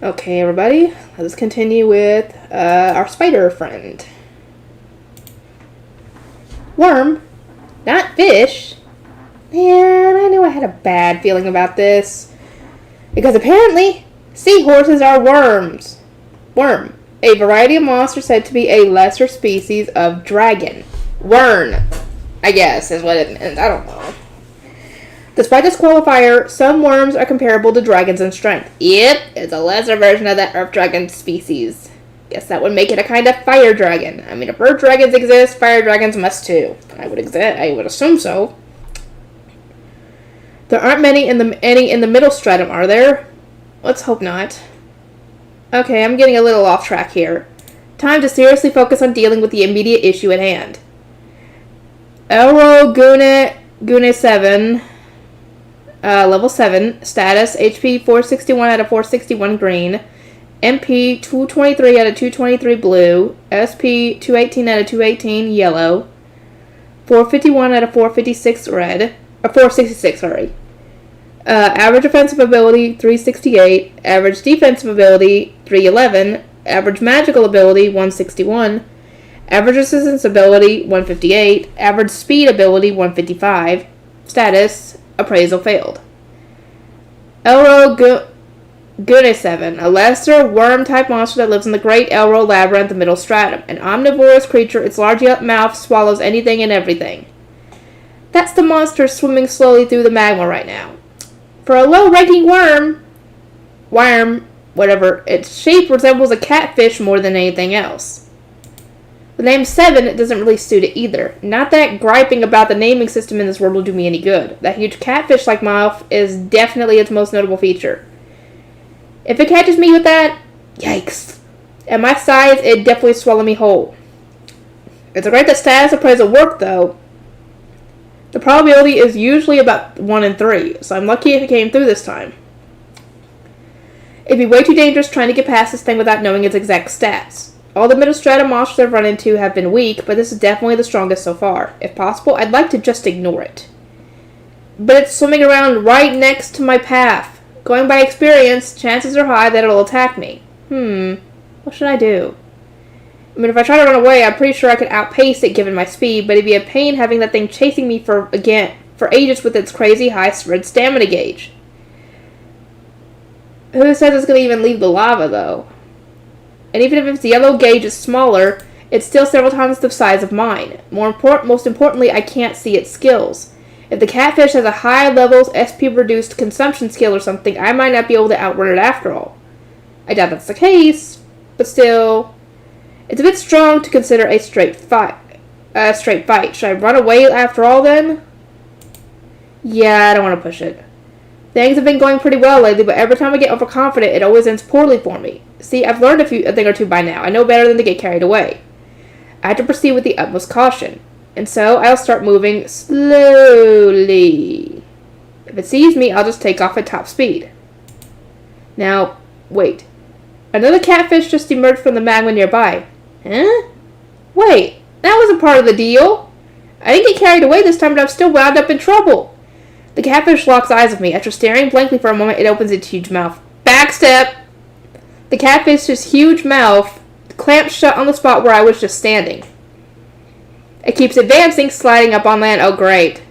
Okay, everybody, let's continue with our spider friend. Worm, not fish. Man, I knew I had a bad feeling about this. Because apparently, seahorses are worms. Worm, a variety of monster said to be a lesser species of dragon. Wern, I guess, is what it means. I don't know. Despite this qualifier, some worms are comparable to dragons in strength. Yep, it's a lesser version of that earth dragon species. Guess that would make it a kind of fire dragon. I mean, if earth dragons exist, fire dragons must too. I would assume so. There aren't any in the middle stratum, are there? Let's hope not. Okay, I'm getting a little off track here. Time to seriously focus on dealing with the immediate issue at hand. Elro Gune 7, level 7, status HP 461 out of 461 green, MP 223 out of 223 blue, SP 218 out of 218 yellow, 451 out of 456 red, 466, sorry. Average offensive ability 368, average defensive ability 311, average magical ability 161, average resistance ability 158, average speed ability 155, status appraisal failed. Elro Gune 7, a lesser worm-type monster that lives in the Great Elro Labyrinth, the middle stratum. An omnivorous creature, its large mouth swallows anything and everything. That's the monster swimming slowly through the magma right now. For a low-ranking worm, whatever, its shape resembles a catfish more than anything else. The name 7 doesn't really suit it either. Not that griping about the naming system in this world will do me any good. That huge catfish-like mouth is definitely its most notable feature. If it catches me with that, yikes. At my size, it'd definitely swallow me whole. It's great that status appraisal worked, though. The probability is usually about 1 in 3, so I'm lucky if it came through this time. It'd be way too dangerous trying to get past this thing without knowing its exact stats. All the middle strata monsters I've run into have been weak, but this is definitely the strongest so far. If possible, I'd like to just ignore it. But it's swimming around right next to my path. Going by experience, chances are high that it'll attack me. What should I do? I mean, if I try to run away, I'm pretty sure I could outpace it given my speed, but it'd be a pain having that thing chasing me for ages with its crazy high red stamina gauge. Who says it's going to even leave the lava, though? And even if its yellow gauge is smaller, it's still several times the size of mine. Most importantly, I can't see its skills. If the catfish has a high levels SP-reduced consumption skill or something, I might not be able to outrun it after all. I doubt that's the case, but still, it's a bit strong to consider a straight fight. Should I run away after all then? Yeah, I don't want to push it. Things have been going pretty well lately, but every time I get overconfident, it always ends poorly for me. See, I've learned a thing or two by now. I know better than to get carried away. I have to proceed with the utmost caution. And so, I'll start moving slowly. If it sees me, I'll just take off at top speed. Now, wait. Another catfish just emerged from the magma nearby. Huh? Wait, that wasn't part of the deal. I didn't get carried away this time, but I'm still wound up in trouble. The catfish locks eyes with me. After staring blankly for a moment, it opens its huge mouth. Backstep! The catfish's huge mouth clamps shut on the spot where I was just standing. It keeps advancing, sliding up on land. Oh, great.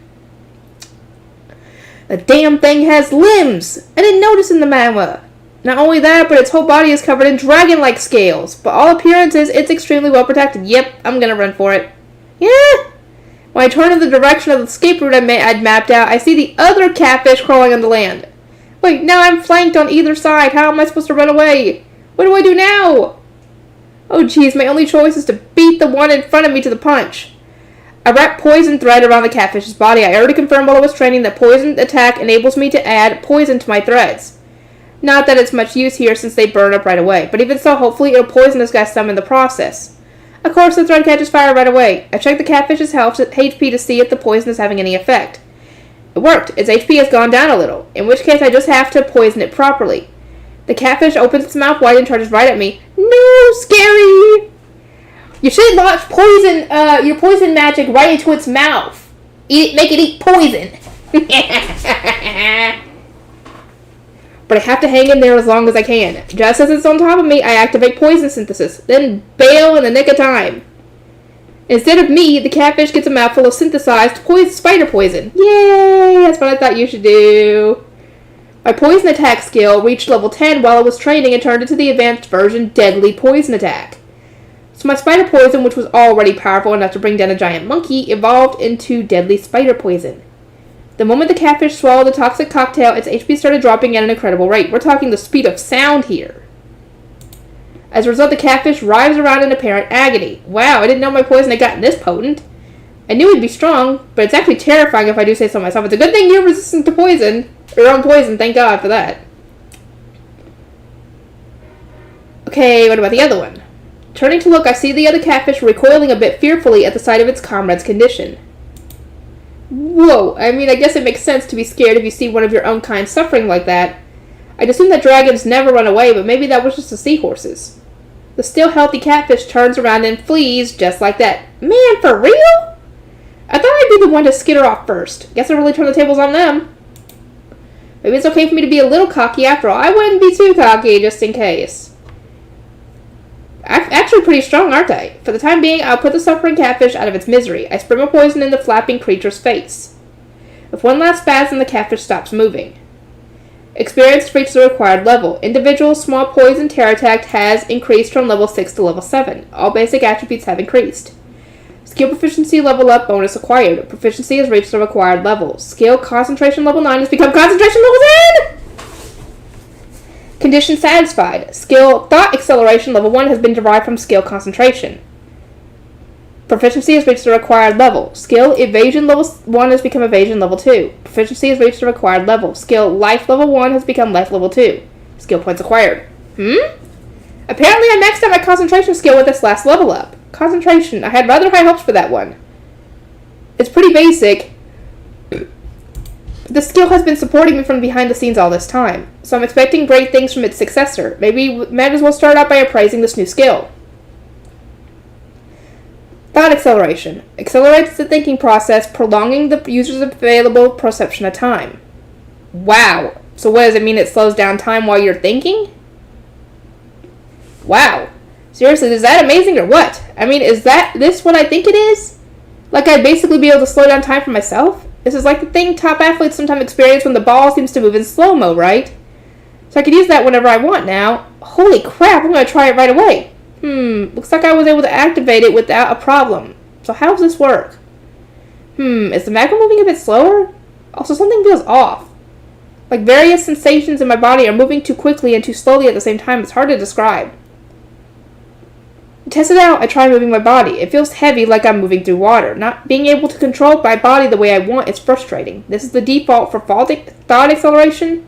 The damn thing has limbs! I didn't notice in the magma. Not only that, but its whole body is covered in dragon-like scales. By all appearances, it's extremely well protected. Yep, I'm gonna run for it. Yeah! When I turn in the direction of the escape route I'd mapped out, I see the other catfish crawling on the land. Wait, now I'm flanked on either side. How am I supposed to run away? What do I do now? Oh, geez, my only choice is to beat the one in front of me to the punch. I wrap poison thread around the catfish's body. I already confirmed while I was training that poison attack enables me to add poison to my threads. Not that it's much use here since they burn up right away, but even so, hopefully it'll poison this guy some in the process. Of course, the thread catches fire right away. I checked the catfish's health HP to see if the poison is having any effect. It worked. Its HP has gone down a little, in which case I just have to poison it properly. The catfish opens its mouth wide and charges right at me. No, scary! You should launch your poison magic right into its mouth. Make it eat poison. But I have to hang in there as long as I can. Just as it's on top of me, I activate poison synthesis, then bail in the nick of time. Instead of me, the catfish gets a mouthful of synthesized spider poison. Yay! That's what I thought you should do. My poison attack skill reached level 10 while I was training and turned into the advanced version Deadly Poison Attack. So my spider poison, which was already powerful enough to bring down a giant monkey, evolved into Deadly Spider Poison. The moment the catfish swallowed the toxic cocktail, its HP started dropping at an incredible rate. We're talking the speed of sound here. As a result, the catfish writhes around in apparent agony. Wow, I didn't know my poison had gotten this potent. I knew it'd be strong, but it's actually terrifying if I do say so myself. It's a good thing you're resistant to poison. Your own poison, thank God for that. Okay, what about the other one? Turning to look, I see the other catfish recoiling a bit fearfully at the sight of its comrade's condition. Whoa, I mean, I guess it makes sense to be scared if you see one of your own kind suffering like that. I'd assume that dragons never run away, but maybe that was just the seahorses. The still healthy catfish turns around and flees just like that. Man, for real? I thought I'd be the one to skitter off first. Guess I really turned the tables on them. Maybe it's okay for me to be a little cocky after all. I wouldn't be too cocky, just in case. I'm actually pretty strong, aren't I? For the time being, I'll put the suffering catfish out of its misery. I spray my poison in the flapping creature's face. With one last spasm, the catfish stops moving. Experience reaches the required level. Individual small poison terror attack has increased from level 6 to level 7. All basic attributes have increased. Skill proficiency level up bonus acquired. Proficiency has reached the required level. Skill concentration level 9 has become concentration level 10! Condition satisfied. Skill thought acceleration level 1 has been derived from skill concentration. Proficiency has reached the required level. Skill evasion level 1 has become evasion level 2. Proficiency has reached the required level. Skill life level 1 has become life level 2. Skill points acquired. Apparently I maxed out my concentration skill with this last level up. Concentration. I had rather high hopes for that one. It's pretty basic. The skill has been supporting me from behind the scenes all this time, so I'm expecting great things from its successor. Maybe we might as well start out by appraising this new skill. Thought acceleration. Accelerates the thinking process, prolonging the user's available perception of time. Wow. So what does it mean? It slows down time while you're thinking? Wow. Seriously, is that amazing or what? I mean, is this what I think it is? Like I'd basically be able to slow down time for myself? This is like the thing top athletes sometimes experience when the ball seems to move in slow-mo, right? So I could use that whenever I want now. Holy crap, I'm going to try it right away. Looks like I was able to activate it without a problem. So how does this work? Is the magma moving a bit slower? Also, something feels off. Like various sensations in my body are moving too quickly and too slowly at the same time. It's hard to describe. To test it out, I try moving my body. It feels heavy, like I'm moving through water. Not being able to control my body the way I want is frustrating. This is the default for thought acceleration.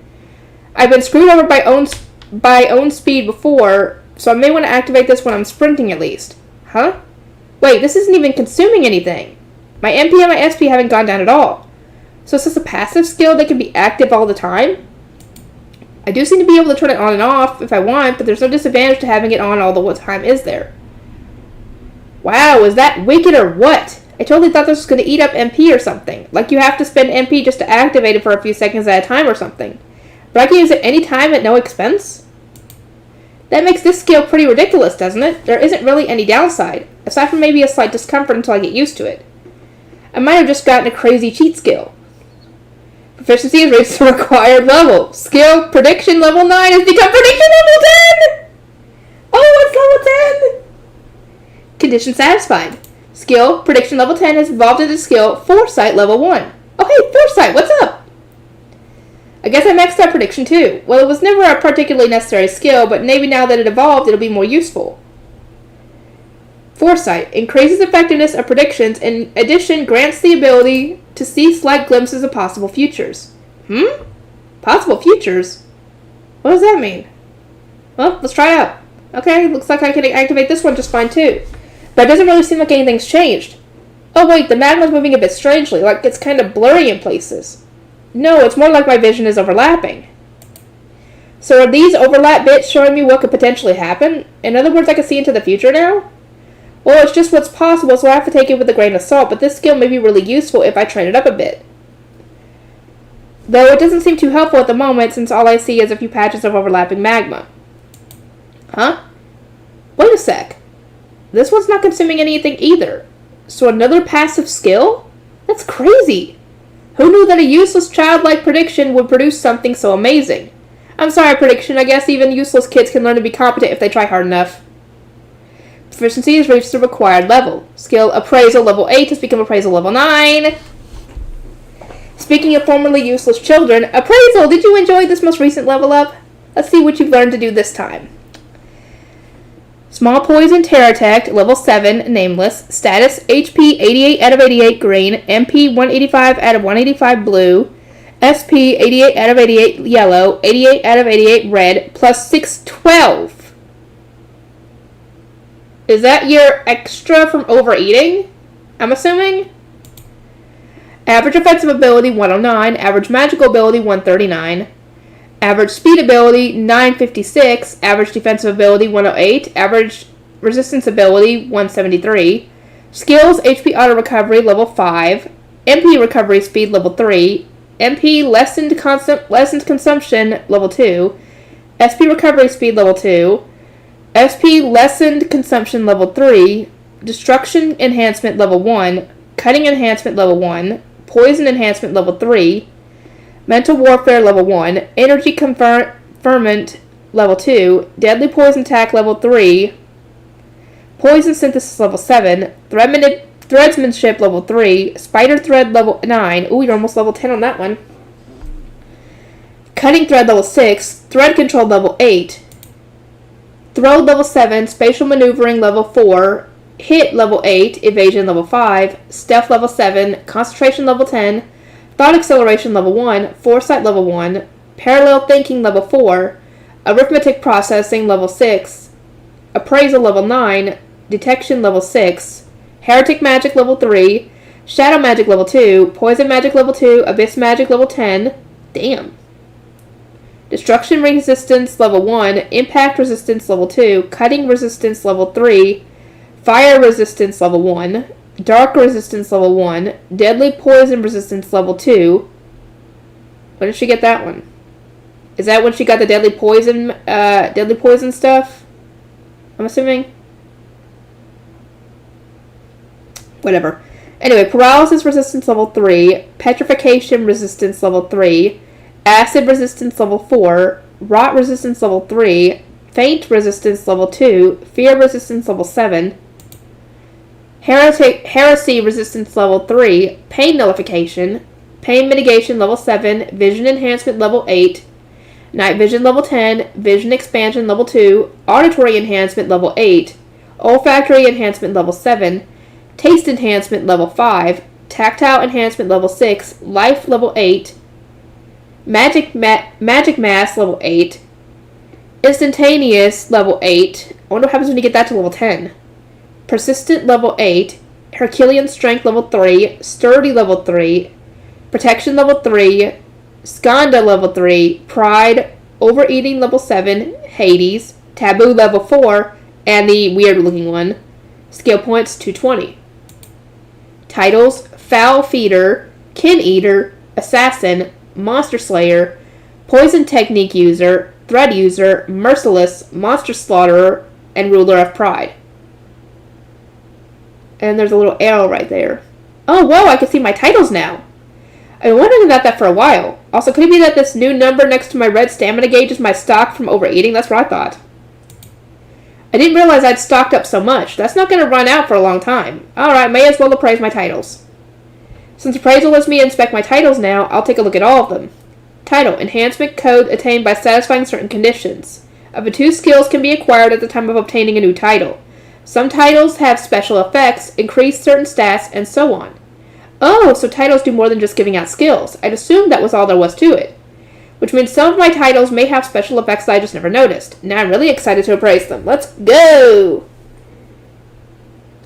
I've been screwed over by own speed before, so I may want to activate this when I'm sprinting at least. Huh? Wait, this isn't even consuming anything. My MP and my SP haven't gone down at all. So is this a passive skill that can be active all the time? I do seem to be able to turn it on and off if I want, but there's no disadvantage to having it on all the time, is there? Wow, is that wicked or what? I totally thought this was going to eat up MP or something. Like you have to spend MP just to activate it for a few seconds at a time or something. But I can use it any time at no expense? That makes this skill pretty ridiculous, doesn't it? There isn't really any downside, aside from maybe a slight discomfort until I get used to it. I might have just gotten a crazy cheat skill. Proficiency has reached the required level. Skill prediction level 9 has become prediction level 10! Oh, it's level 10! Condition satisfied. Skill prediction level 10 has evolved into skill foresight level 1. Oh hey, foresight, what's up? I guess I maxed out prediction too. Well, it was never a particularly necessary skill, but maybe now that it evolved, it'll be more useful. Foresight increases effectiveness of predictions, in addition grants the ability to see slight glimpses of possible futures. Possible futures? What does that mean? Well, let's try it out. Okay, looks like I can activate this one just fine too. But it doesn't really seem like anything's changed. Oh wait, the magma's moving a bit strangely, like it's kind of blurry in places. No, it's more like my vision is overlapping. So are these overlap bits showing me what could potentially happen? In other words, I can see into the future now? Well, it's just what's possible, so I have to take it with a grain of salt, but this skill may be really useful if I train it up a bit. Though it doesn't seem too helpful at the moment since all I see is a few patches of overlapping magma. Huh? Wait a sec. This one's not consuming anything either. So another passive skill? That's crazy. Who knew that a useless childlike prediction would produce something so amazing? I'm sorry, prediction. I guess even useless kids can learn to be competent if they try hard enough. Proficiency has reached the required level. Skill Appraisal level 8 has become Appraisal level 9. Speaking of formerly useless children, Appraisal, did you enjoy this most recent level up? Let's see what you've learned to do this time. Small Poison Terror Attack, level 7, nameless. Status, HP 88 out of 88 green, MP 185 out of 185 blue, SP 88 out of 88 yellow, 88 out of 88 red, plus 612. Is that your extra from overeating? I'm assuming? Average offensive ability 109, average magical ability 139, average speed ability 956, average defensive ability 108, average resistance ability 173, skills HP auto recovery level 5, MP recovery speed level 3, MP lessened consumption level 2, SP recovery speed level 2, SP lessened consumption level 3, destruction enhancement level 1, cutting enhancement level 1, poison enhancement level 3, mental warfare level 1, energy ferment level 2, deadly poison attack level 3, poison synthesis level 7, threadsmanship level 3, spider thread level 9, ooh, you're almost level 10 on that one, cutting thread level 6, thread control level 8, throw level 7, spatial maneuvering level 4, hit level 8, evasion level 5, stealth level 7, concentration level 10, thought acceleration level 1, foresight level 1, parallel thinking level 4, arithmetic processing level 6, appraisal level 9, detection level 6, heretic magic level 3, shadow magic level 2, poison magic level 2, abyss magic level 10, damn. Destruction resistance level 1, impact resistance level 2, cutting resistance level 3, fire resistance level 1, dark resistance level 1, deadly poison resistance level 2. When did she get that one? Is that when she got the deadly poison stuff? I'm assuming. Whatever. Anyway, paralysis resistance level 3, petrification resistance level 3, acid resistance level 4, rot resistance level 3, faint resistance level 2, fear resistance level 7, heresy resistance level 3, pain nullification, pain mitigation level 7, vision enhancement level 8, night vision level 10, vision expansion level 2, auditory enhancement level 8, olfactory enhancement level 7, taste enhancement level 5, tactile enhancement level 6, life level 8, magic mass level 8, instantaneous level 8. I wonder what happens when you get that to level 10. Persistent level 8, Herculean strength level 3, sturdy level 3, protection level 3, skanda level 3, pride, overeating level 7, Hades, taboo level 4, and the weird looking one. Skill points 220. Titles: Foul Feeder, Kin Eater, Assassin, Monster Slayer, Poison Technique User, Thread User, Merciless, Monster Slaughterer, and Ruler of Pride. And there's a little arrow right there. Oh, whoa, I can see my titles now. I've been wondering about that for a while. Also, could it be that this new number next to my red stamina gauge is my stock from overeating? That's what I thought. I didn't realize I'd stocked up so much. That's not going to run out for a long time. Alright, may as well appraise my titles. Since appraisal lets me inspect my titles now, I'll take a look at all of them. Title: Enhancement code attained by satisfying certain conditions. Up to 2 skills can be acquired at the time of obtaining a new title. Some titles have special effects, increase certain stats, and so on. Oh, so titles do more than just giving out skills. I'd assumed that was all there was to it. Which means some of my titles may have special effects that I just never noticed. Now I'm really excited to appraise them. Let's go!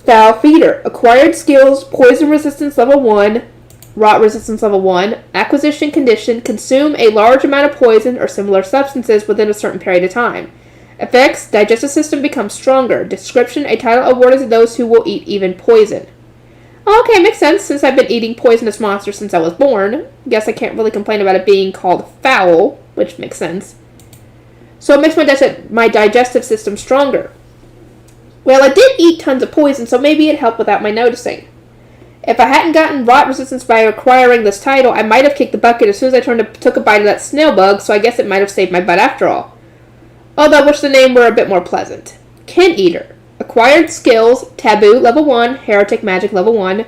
Foul Feeder. Acquired skills: Poison resistance level 1, Rot resistance level 1, Acquisition condition: Consume a large amount of poison or similar substances within a certain period of time. Effects: Digestive system becomes stronger. Description: A title awarded to those who will eat even poison. Okay, makes sense since I've been eating poisonous monsters since I was born. Guess I can't really complain about it being called foul, which makes sense. So it makes my digestive system stronger. Well, I did eat tons of poison, so maybe it helped without my noticing. If I hadn't gotten rot resistance by acquiring this title, I might have kicked the bucket as soon as I took a bite of that snail bug, so I guess it might have saved my butt after all. Although I wish the name were a bit more pleasant. Kin Eater. Acquired skills, Taboo level 1, Heretic Magic level 1.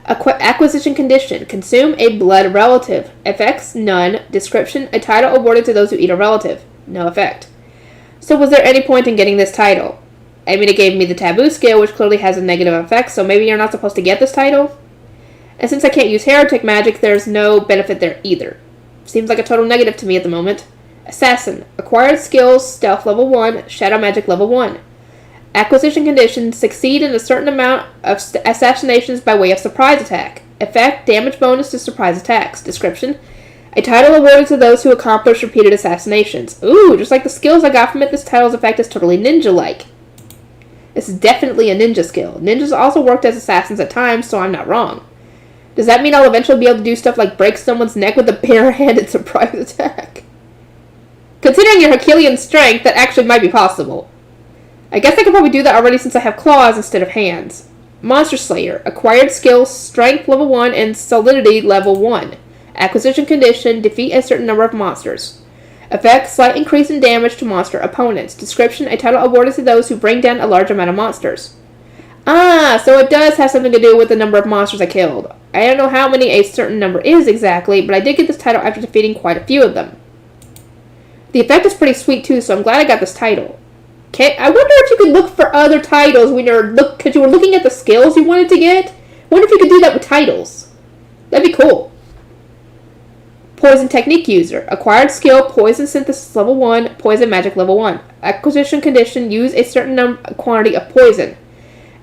Acquisition condition, consume a blood relative. Effects, none. Description, a title awarded to those who eat a relative. No effect. So was there any point in getting this title? I mean, it gave me the Taboo skill, which clearly has a negative effect, so maybe you're not supposed to get this title? And since I can't use Heretic Magic, there's no benefit there either. Seems like a total negative to me at the moment. Assassin. Acquired skills, Stealth level 1, Shadow Magic level 1. Acquisition condition, succeed in a certain amount of assassinations by way of surprise attack. Effect, damage bonus to surprise attacks. Description, a title awarded to those who accomplish repeated assassinations. Ooh, just like the skills I got from it, this title's effect is totally ninja-like. This is definitely a ninja skill. Ninjas also worked as assassins at times, so I'm not wrong. Does that mean I'll eventually be able to do stuff like break someone's neck with a bare-handed surprise attack? Considering your Herculean strength, that actually might be possible. I guess I could probably do that already since I have claws instead of hands. Monster Slayer. Acquired skills, Strength level 1 and Solidity level 1. Acquisition condition, defeat a certain number of monsters. Effect, slight increase in damage to monster opponents. Description, a title awarded to those who bring down a large amount of monsters. Ah, so it does have something to do with the number of monsters I killed. I don't know how many a certain number is exactly, but I did get this title after defeating quite a few of them. The effect is pretty sweet too, so I'm glad I got this title. Okay, I wonder if you could look for other titles when because you were looking at the skills you wanted to get. I wonder if you could do that with titles. That'd be cool. Poison Technique User. Acquired skill, Poison Synthesis level 1, Poison Magic level 1. Acquisition condition, use a certain quantity of poison.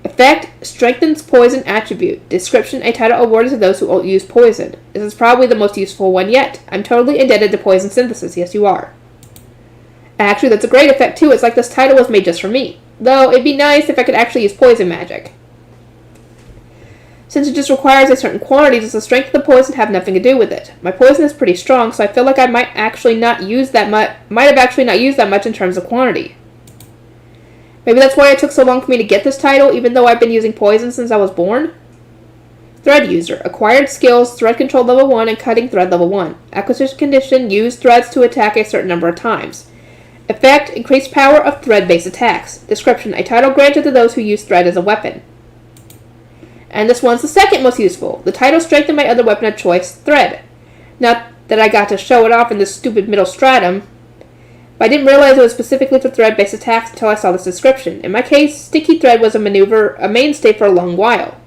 Effect, strengthens poison attribute. Description, a title awarded to those who use poison. This is probably the most useful one yet. I'm totally indebted to Poison Synthesis, yes you are. Actually, that's a great effect too. It's like this title was made just for me. Though, it'd be nice if I could actually use poison magic. Since it just requires a certain quantity, does the strength of the poison have nothing to do with it? My poison is pretty strong, so I feel like I might have actually not used that much in terms of quantity. Maybe that's why it took so long for me to get this title, even though I've been using poison since I was born? Thread User. Acquired skills, Thread Control level 1 and Cutting Thread level 1. Acquisition condition, use threads to attack a certain number of times. Effect, increased power of thread-based attacks. Description, a title granted to those who use thread as a weapon. And this one's the second most useful. The title strengthened my other weapon of choice, thread. Not that I got to show it off in this stupid middle stratum, but I didn't realize it was specifically for thread-based attacks until I saw this description. In my case, sticky thread was a mainstay for a long while.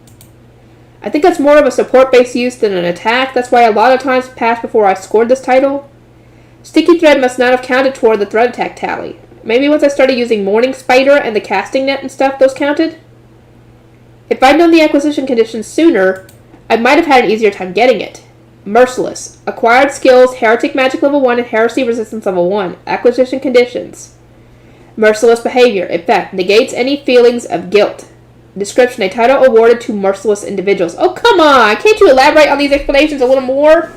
I think that's more of a support-based use than an attack. That's why a lot of times passed before I scored this title. Sticky thread must not have counted toward the thread attack tally. Maybe once I started using Morning Spider and the casting net and stuff, those counted? If I'd known the acquisition conditions sooner, I might have had an easier time getting it. Merciless. Acquired skills, Heretic Magic level 1 and Heresy Resistance level 1. Acquisition conditions. Merciless behavior. Effect, negates any feelings of guilt. Description, a title awarded to merciless individuals. Oh, come on! Can't you elaborate on these explanations a little more?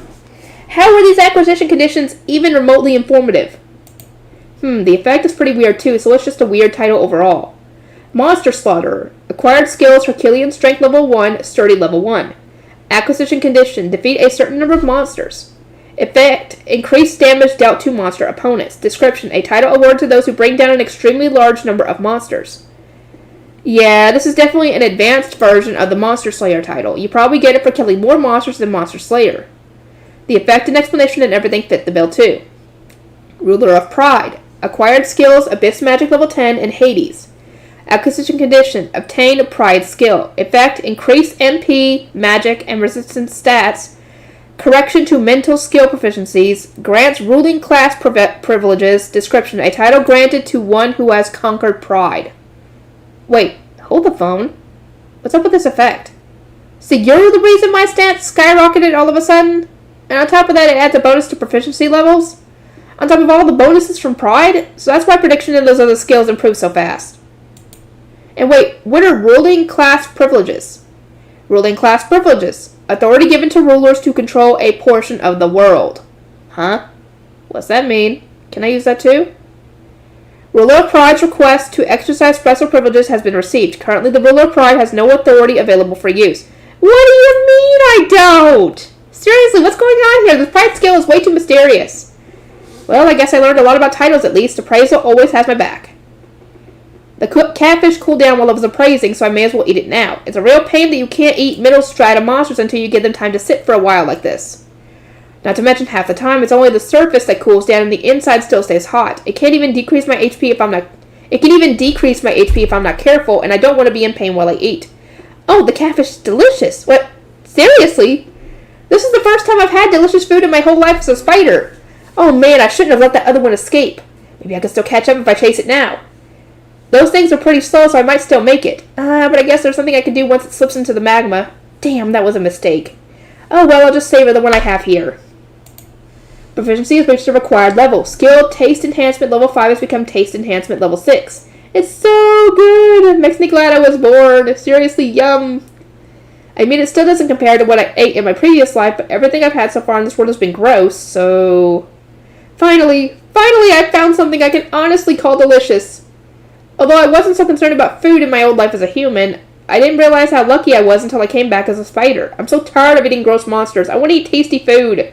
How are these acquisition conditions even remotely informative? The effect is pretty weird too, so it's just a weird title overall. Monster Slaughterer. Acquired skills, Herculean Strength level 1, Sturdy level 1. Acquisition condition, defeat a certain number of monsters. Effect, increased damage dealt to monster opponents. Description, a title awarded to those who bring down an extremely large number of monsters. Yeah, this is definitely an advanced version of the Monster Slayer title. You probably get it for killing more monsters than Monster Slayer. The effect and explanation and everything fit the bill too. Ruler of Pride. Acquired skills, Abyss Magic level 10 and Hades. Acquisition condition, obtain a Pride skill. Effect, increase MP, magic, and resistance stats. Correction to mental skill proficiencies. Grants ruling class privileges. Description, a title granted to one who has conquered pride. Wait, hold the phone. What's up with this effect? So you're the reason my stats skyrocketed all of a sudden? And on top of that, it adds a bonus to proficiency levels? On top of all the bonuses from Pride? So that's why prediction and those other skills improve so fast. And wait, what are ruling class privileges? Ruling class privileges. Authority given to rulers to control a portion of the world. Huh? What's that mean? Can I use that too? Ruler of Pride's request to exercise special privileges has been received. Currently, the Ruler of Pride has no authority available for use. What do you mean I don't? Seriously, what's going on here? The Pride skill is way too mysterious. Well, I guess I learned a lot about titles at least. Appraisal always has my back. The catfish cooled down while I was appraising, so I may as well eat it now. It's a real pain that you can't eat middle strata monsters until you give them time to sit for a while like this. Not to mention, half the time, it's only the surface that cools down and the inside still stays hot. It can't even decrease my HP if I'm not... It can even decrease my HP if I'm not careful, and I don't want to be in pain while I eat. Oh, the catfish is delicious. What? Seriously? This is the first time I've had delicious food in my whole life as a spider. Oh man, I shouldn't have let that other one escape. Maybe I can still catch up if I chase it now. Those things are pretty slow, so I might still make it. But I guess there's something I can do once it slips into the magma. Damn, that was a mistake. Oh well, I'll just savor the one I have here. Proficiency has reached the required level. Skill Taste Enhancement level 5 has become Taste Enhancement level 6. It's so good! It makes me glad I was born. Seriously, yum. I mean, it still doesn't compare to what I ate in my previous life, but everything I've had so far in this world has been gross, so... Finally, I found something I can honestly call delicious. Although I wasn't so concerned about food in my old life as a human, I didn't realize how lucky I was until I came back as a spider. I'm so tired of eating gross monsters. I want to eat tasty food.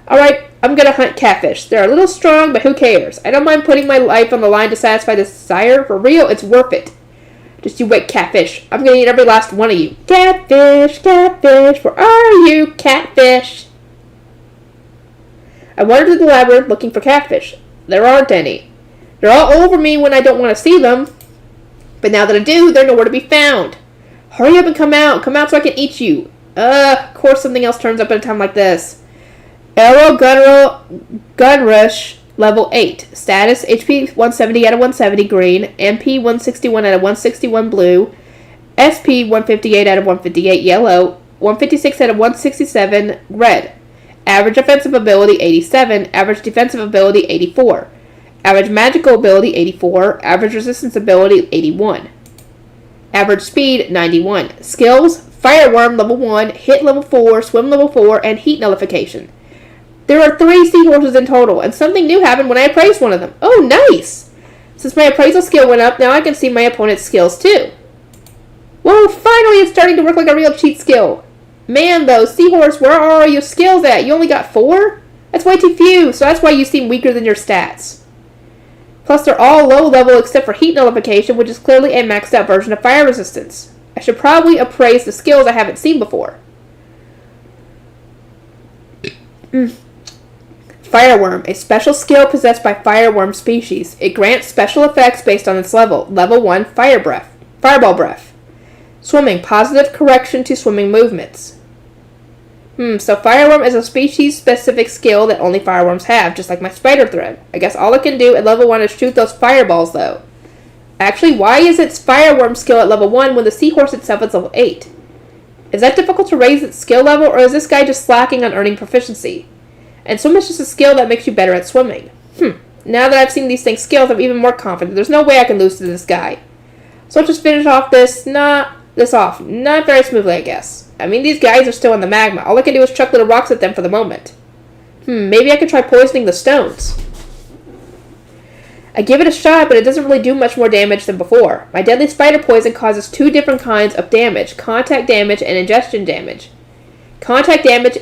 Alright, I'm gonna hunt catfish. They're a little strong, but who cares? I don't mind putting my life on the line to satisfy this desire. For real, it's worth it. Just you wait, catfish. I'm gonna eat every last one of you. Catfish, catfish, where are you, catfish? I wandered through the labyrinth looking for catfish. There aren't any. They're all over me when I don't want to see them. But now that I do, they're nowhere to be found. Hurry up and come out. Come out so I can eat you. Of course something else turns up at a time like this. Arrow Gun Rush level 8. Status HP 170 out of 170 green. MP 161 out of 161 blue. SP 158 out of 158 yellow. 156 out of 167 red. Average offensive ability 87. Average defensive ability 84. Average magical ability 84. Average resistance ability 81. Average speed 91. Skills Fireworm level 1. Hit level 4. Swim level 4. And Heat Nullification. There are 3 seahorses in total, and something new happened when I appraised one of them. Oh, nice! Since my appraisal skill went up, now I can see my opponent's skills too. Whoa, finally it's starting to work like a real cheat skill. Man, though, seahorse, where are all your skills at? You only got 4? That's way too few, so that's why you seem weaker than your stats. Plus, they're all low level except for Heat Nullification, which is clearly a maxed out version of Fire Resistance. I should probably appraise the skills I haven't seen before. Fireworm, a special skill possessed by fireworm species. It grants special effects based on its level. Level 1, Fireball Breath. Swimming, positive correction to swimming movements. So fireworm is a species-specific skill that only fireworms have, just like my spider thread. I guess all it can do at level 1 is shoot those fireballs, though. Actually, why is its fireworm skill at level 1 when the seahorse itself is level 8? Is that difficult to raise its skill level, or is this guy just slacking on earning proficiency? And swim is just a skill that makes you better at swimming. Now that I've seen these things' skills, I'm even more confident. There's no way I can lose to this guy. So I'll just finish off not very smoothly, I guess. I mean, these guys are still in the magma. All I can do is chuck little rocks at them for the moment. Maybe I could try poisoning the stones. I give it a shot, but it doesn't really do much more damage than before. My deadly spider poison causes 2 different kinds of damage: contact damage and ingestion damage. Contact damage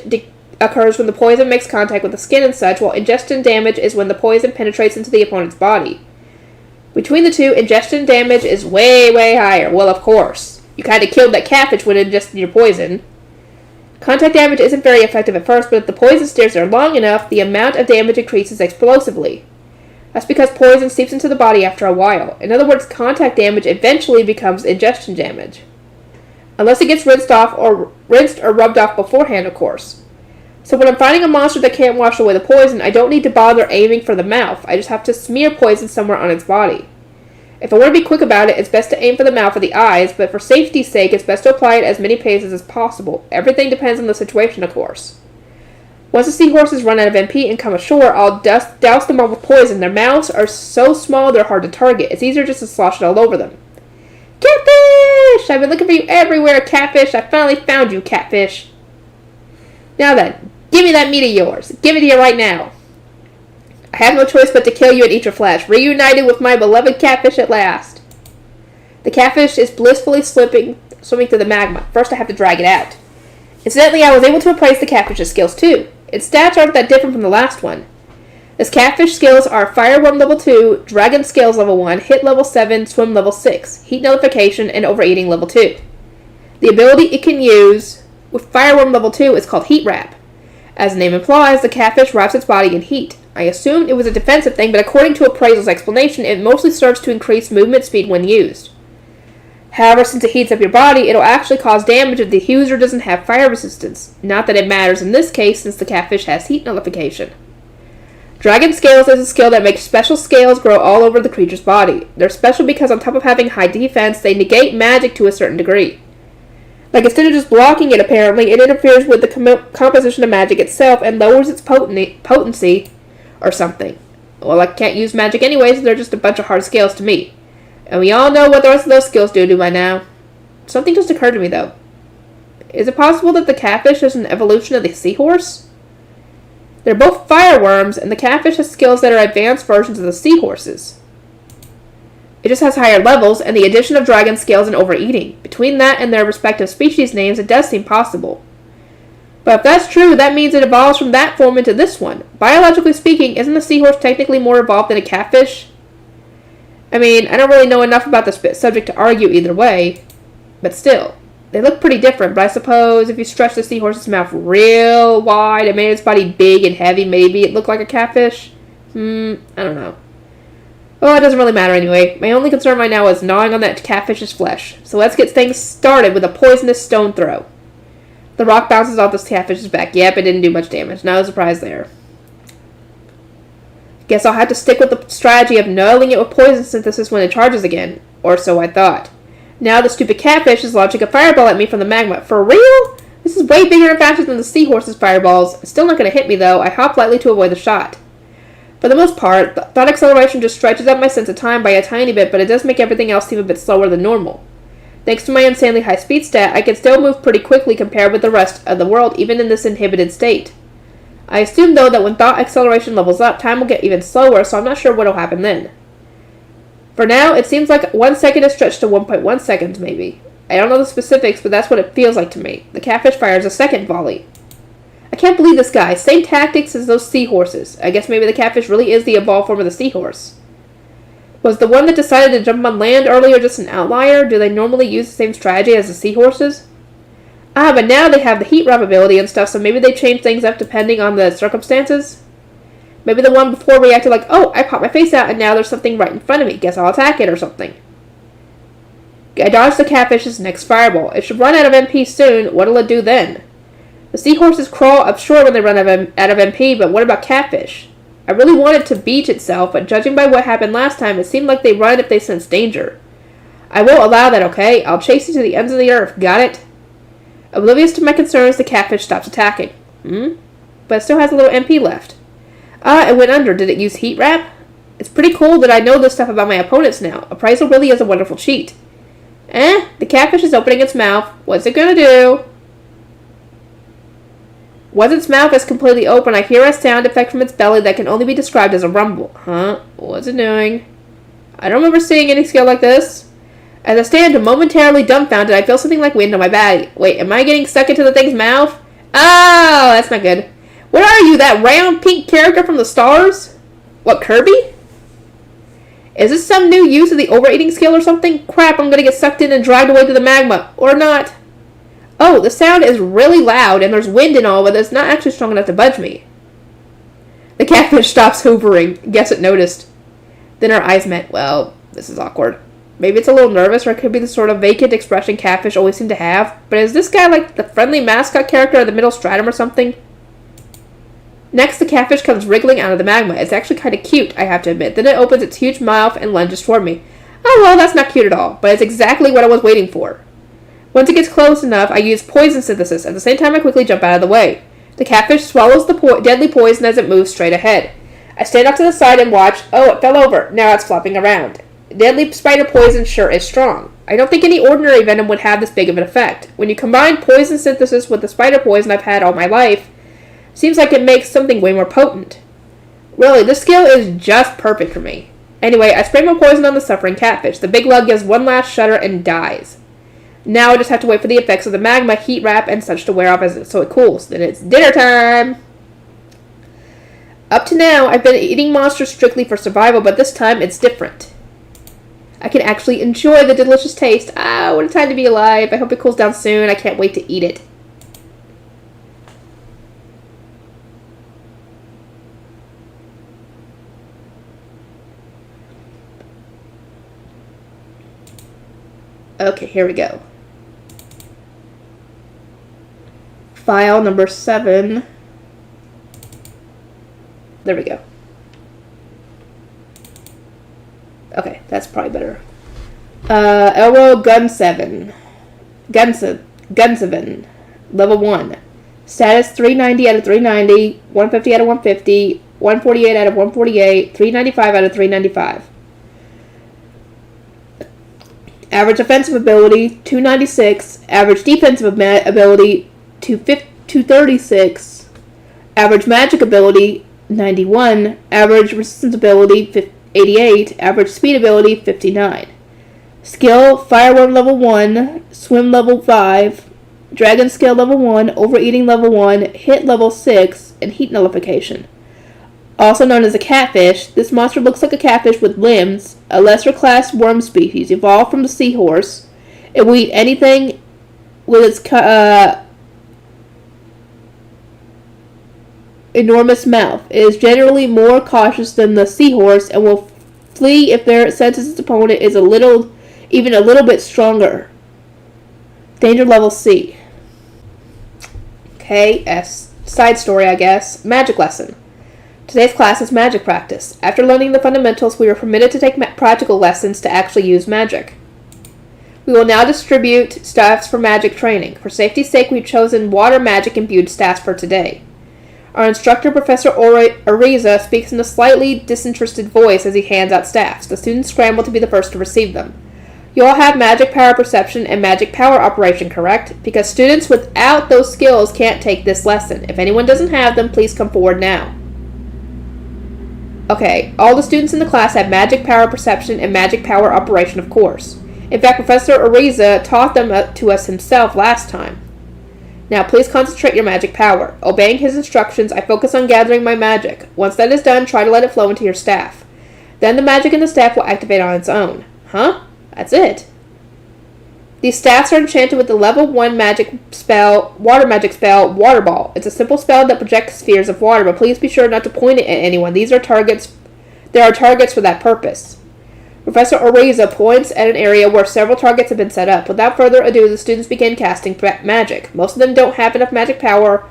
occurs when the poison makes contact with the skin and such, while ingestion damage is when the poison penetrates into the opponent's body. Between the two, ingestion damage is way, way higher. Well, of course. You kind of killed that catfish when ingesting your poison. Contact damage isn't very effective at first, but if the poison stays there long enough, the amount of damage increases explosively. That's because poison seeps into the body after a while. In other words, contact damage eventually becomes ingestion damage. Unless it gets rinsed or rubbed off beforehand, of course. So when I'm fighting a monster that can't wash away the poison, I don't need to bother aiming for the mouth. I just have to smear poison somewhere on its body. If I want to be quick about it, it's best to aim for the mouth or the eyes, but for safety's sake, it's best to apply it as many places as possible. Everything depends on the situation, of course. Once the seahorses run out of MP and come ashore, I'll douse them all with poison. Their mouths are so small they're hard to target. It's easier just to slosh it all over them. Catfish! I've been looking for you everywhere, Catfish. I finally found you, Catfish. Now then, give me that meat of yours. Give it here right now. I have no choice but to kill you and eat your flesh. Reunited with my beloved Catfish at last. The Catfish is blissfully swimming through the magma. First I have to drag it out. Incidentally, I was able to appraise the Catfish's skills too. Its stats aren't that different from the last one. Its Catfish skills are Fireworm level 2, Dragon Scales level 1, Hit level 7, Swim level 6, Heat Nullification, and Overeating level 2. The ability it can use with Fireworm level 2 is called Heat Wrap. As the name implies, the Catfish wraps its body in heat. I assumed it was a defensive thing, but according to Appraisal's explanation, it mostly serves to increase movement speed when used. However, since it heats up your body, it'll actually cause damage if the user doesn't have fire resistance. Not that it matters in this case, since the Catfish has heat nullification. Dragon Scales is a skill that makes special scales grow all over the creature's body. They're special because on top of having high defense, they negate magic to a certain degree. Like, instead of just blocking it, apparently, it interferes with the composition of magic itself and lowers its potency or something. Well, I can't use magic anyway, so they're just a bunch of hard scales to me. And we all know what the rest of those skills do by now. Something just occurred to me, though. Is it possible that the Catfish is an evolution of the seahorse? They're both fireworms, and the Catfish has skills that are advanced versions of the seahorses. It just has higher levels, and the addition of dragon scales and overeating. Between that and their respective species names, it does seem possible. But if that's true, that means it evolves from that form into this one. Biologically speaking, isn't the seahorse technically more evolved than a catfish? I mean, I don't really know enough about the subject to argue either way, but still. They look pretty different, but I suppose if you stretch the seahorse's mouth real wide and made its body big and heavy, maybe it looked like a catfish? I don't know. Well, it doesn't really matter anyway. My only concern right now is gnawing on that catfish's flesh. So let's get things started with a poisonous stone throw. The rock bounces off this catfish's back. Yep, it didn't do much damage. No surprise there. Guess I'll have to stick with the strategy of nulling it with poison synthesis when it charges again. Or so I thought. Now the stupid catfish is launching a fireball at me from the magma. For real? This is way bigger and faster than the seahorse's fireballs. It's still not going to hit me though. I hop lightly to avoid the shot. For the most part, thought acceleration just stretches out my sense of time by a tiny bit, but it does make everything else seem a bit slower than normal. Thanks to my insanely high speed stat, I can still move pretty quickly compared with the rest of the world, even in this inhibited state. I assume though that when thought acceleration levels up, time will get even slower, so I'm not sure what will happen then. For now, it seems like 1 second is stretched to 1.1 seconds, maybe. I don't know the specifics, but that's what it feels like to me. The catfish fires a second volley. I can't believe this guy. Same tactics as those seahorses. I guess maybe the catfish really is the evolved form of the seahorse. Was the one that decided to jump on land earlier just an outlier? Do they normally use the same strategy as the seahorses? Ah, but now they have the heat wrap ability and stuff, so maybe they change things up depending on the circumstances? Maybe the one before reacted like, oh, I popped my face out and now there's something right in front of me. Guess I'll attack it or something. I dodged the catfish's next fireball. It should run out of MP soon. What'll it do then? The seahorses crawl up shore when they run out of MP, but what about catfish? I really want it to beach itself, but judging by what happened last time, it seemed like they run if they sense danger. I won't allow that, okay? I'll chase you to the ends of the earth. Got it? Oblivious to my concerns, the catfish stops attacking. But it still has a little MP left. Ah, it went under. Did it use heat wrap? It's pretty cool that I know this stuff about my opponents now. Appraisal really is a wonderful cheat. The catfish is opening its mouth. What's it gonna do? Once its mouth is completely open, I hear a sound effect from its belly that can only be described as a rumble. Huh? What's it doing? I don't remember seeing any skill like this. As I stand momentarily dumbfounded, I feel something like wind on my body. Wait, am I getting stuck into the thing's mouth? Oh, that's not good. What are you, that round pink character from the stars? What, Kirby? Is this some new use of the overeating skill or something? Crap, I'm gonna get sucked in and dragged away to the magma. Or not. Oh, the sound is really loud and there's wind and all, but it's not actually strong enough to budge me. The catfish stops hoovering. Guess it noticed. Then our eyes met. Well, this is awkward. Maybe it's a little nervous, or it could be the sort of vacant expression catfish always seem to have. But is this guy like the friendly mascot character of the middle stratum or something? Next, the catfish comes wriggling out of the magma. It's actually kind of cute, I have to admit. Then it opens its huge mouth and lunges toward me. Oh, well, that's not cute at all, but it's exactly what I was waiting for. Once it gets close enough, I use poison synthesis. At the same time, I quickly jump out of the way. The catfish swallows the deadly poison as it moves straight ahead. I stand off to the side and watch. Oh, it fell over. Now it's flopping around. Deadly spider poison sure is strong. I don't think any ordinary venom would have this big of an effect. When you combine poison synthesis with the spider poison I've had all my life, seems like it makes something way more potent. Really, this skill is just perfect for me. Anyway, I spray my poison on the suffering catfish. The big lug gives one last shudder and dies. Now I just have to wait for the effects of the magma, heat wrap, and such to wear off so it cools. Then it's dinner time! Up to now, I've been eating monsters strictly for survival, but this time it's different. I can actually enjoy the delicious taste. Ah, what a time to be alive. I hope it cools down soon. I can't wait to eat it. Okay, here we go. File number 7. There we go. Okay, that's probably better. Elro Gun 7. Gun 7. Level 1. Status 390 out of 390, 150 out of 150, 148 out of 148, 395 out of 395. Average offensive ability, 296. Average defensive ability, 236. Average magic ability, 91. Average resistance ability, 88. Average speed ability, 59. Skill, Fireworm level 1. Swim level 5. Dragon skill level 1. Overeating level 1. Hit level 6. And heat nullification. Also known as a catfish, this monster looks like a catfish with limbs, a lesser class worm species evolved from the seahorse. It will eat anything with its enormous mouth. It is generally more cautious than the seahorse and will flee if it senses its opponent is even a little bit stronger. Danger level C. Okay, side story I guess. Magic lesson. Today's class is magic practice. After learning the fundamentals, we were permitted to take practical lessons to actually use magic. We will now distribute staffs for magic training. For safety's sake, we've chosen water magic imbued staffs for today. Our instructor, Professor Ariza, speaks in a slightly disinterested voice as he hands out staffs. The students scramble to be the first to receive them. You all have magic power perception and magic power operation, correct? Because students without those skills can't take this lesson. If anyone doesn't have them, please come forward now. Okay, all the students in the class have magic power perception and magic power operation, of course. In fact, Professor Ariza taught them to us himself last time. Now, please concentrate your magic power. Obeying his instructions, I focus on gathering my magic. Once that is done, try to let it flow into your staff. Then the magic in the staff will activate on its own. Huh? That's it. These staffs are enchanted with the level 1 magic spell, water Water Ball. It's a simple spell that projects spheres of water, but please be sure not to point it at anyone. There are targets for that purpose. Professor Oriza points at an area where several targets have been set up. Without further ado, the students begin casting magic. Most of them don't have enough magic power,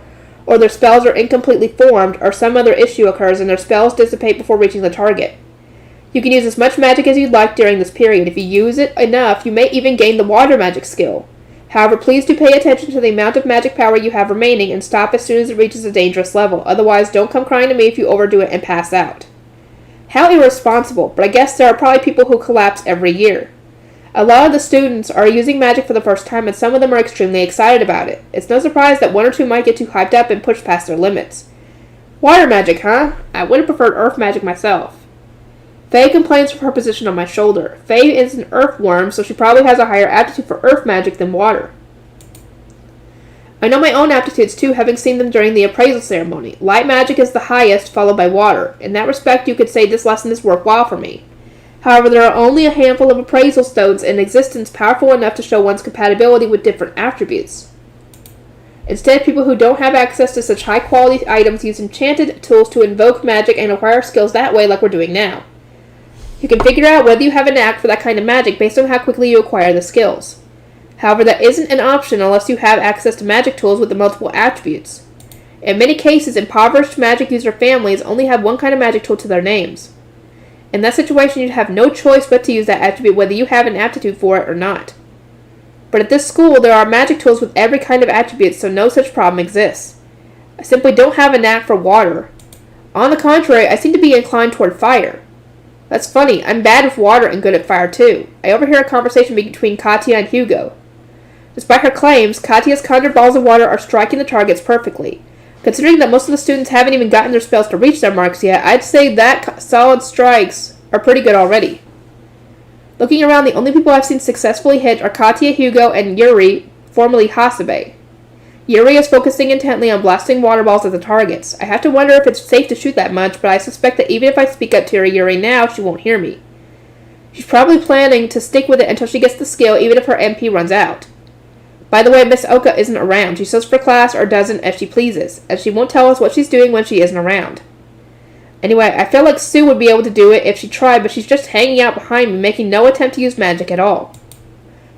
or their spells are incompletely formed, or some other issue occurs and their spells dissipate before reaching the target. You can use as much magic as you'd like during this period. If you use it enough, you may even gain the water magic skill. However, please do pay attention to the amount of magic power you have remaining and stop as soon as it reaches a dangerous level. Otherwise, don't come crying to me if you overdo it and pass out. How irresponsible, but I guess there are probably people who collapse every year. A lot of the students are using magic for the first time and some of them are extremely excited about it. It's no surprise that one or two might get too hyped up and push past their limits. Water magic, huh? I would have preferred earth magic myself. Faye complains from her position on my shoulder. Faye is an earthworm, so she probably has a higher aptitude for earth magic than water. I know my own aptitudes too, having seen them during the appraisal ceremony. Light magic is the highest, followed by water. In that respect, you could say this lesson is worthwhile for me. However, there are only a handful of appraisal stones in existence powerful enough to show one's compatibility with different attributes. Instead, people who don't have access to such high-quality items use enchanted tools to invoke magic and acquire skills that way like we're doing now. You can figure out whether you have a knack for that kind of magic based on how quickly you acquire the skills. However, that isn't an option unless you have access to magic tools with the multiple attributes. In many cases, impoverished magic user families only have one kind of magic tool to their names. In that situation, you'd have no choice but to use that attribute whether you have an aptitude for it or not. But at this school, there are magic tools with every kind of attribute, so no such problem exists. I simply don't have a knack for water. On the contrary, I seem to be inclined toward fire. That's funny. I'm bad with water and good at fire too. I overhear a conversation between Katya and Hugo. Despite her claims, Katya's conjured balls of water are striking the targets perfectly. Considering that most of the students haven't even gotten their spells to reach their marks yet, I'd say that solid strikes are pretty good already. Looking around, the only people I've seen successfully hit are Katya, Hugo, and Yuri, formerly Hasebe. Yuri is focusing intently on blasting water balls at the targets. I have to wonder if it's safe to shoot that much, but I suspect that even if I speak up to Yuri now, she won't hear me. She's probably planning to stick with it until she gets the skill, even if her MP runs out. By the way, Miss Oka isn't around. She sits for class or doesn't as she pleases, and she won't tell us what she's doing when she isn't around. Anyway, I feel like Sue would be able to do it if she tried, but she's just hanging out behind me, making no attempt to use magic at all.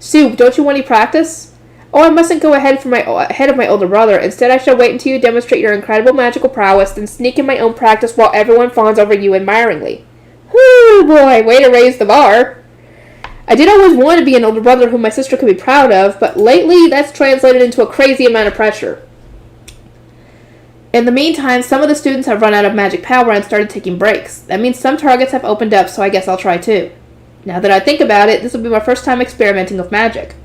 Sue, don't you want any practice? Oh, I mustn't go ahead of my older brother. Instead, I shall wait until you demonstrate your incredible magical prowess, then sneak in my own practice while everyone fawns over you admiringly. Whoo, boy, way to raise the bar. I did always want to be an older brother whom my sister could be proud of, but lately that's translated into a crazy amount of pressure. In the meantime, some of the students have run out of magic power and started taking breaks. That means some targets have opened up, so I guess I'll try too. Now that I think about it, this will be my first time experimenting with magic.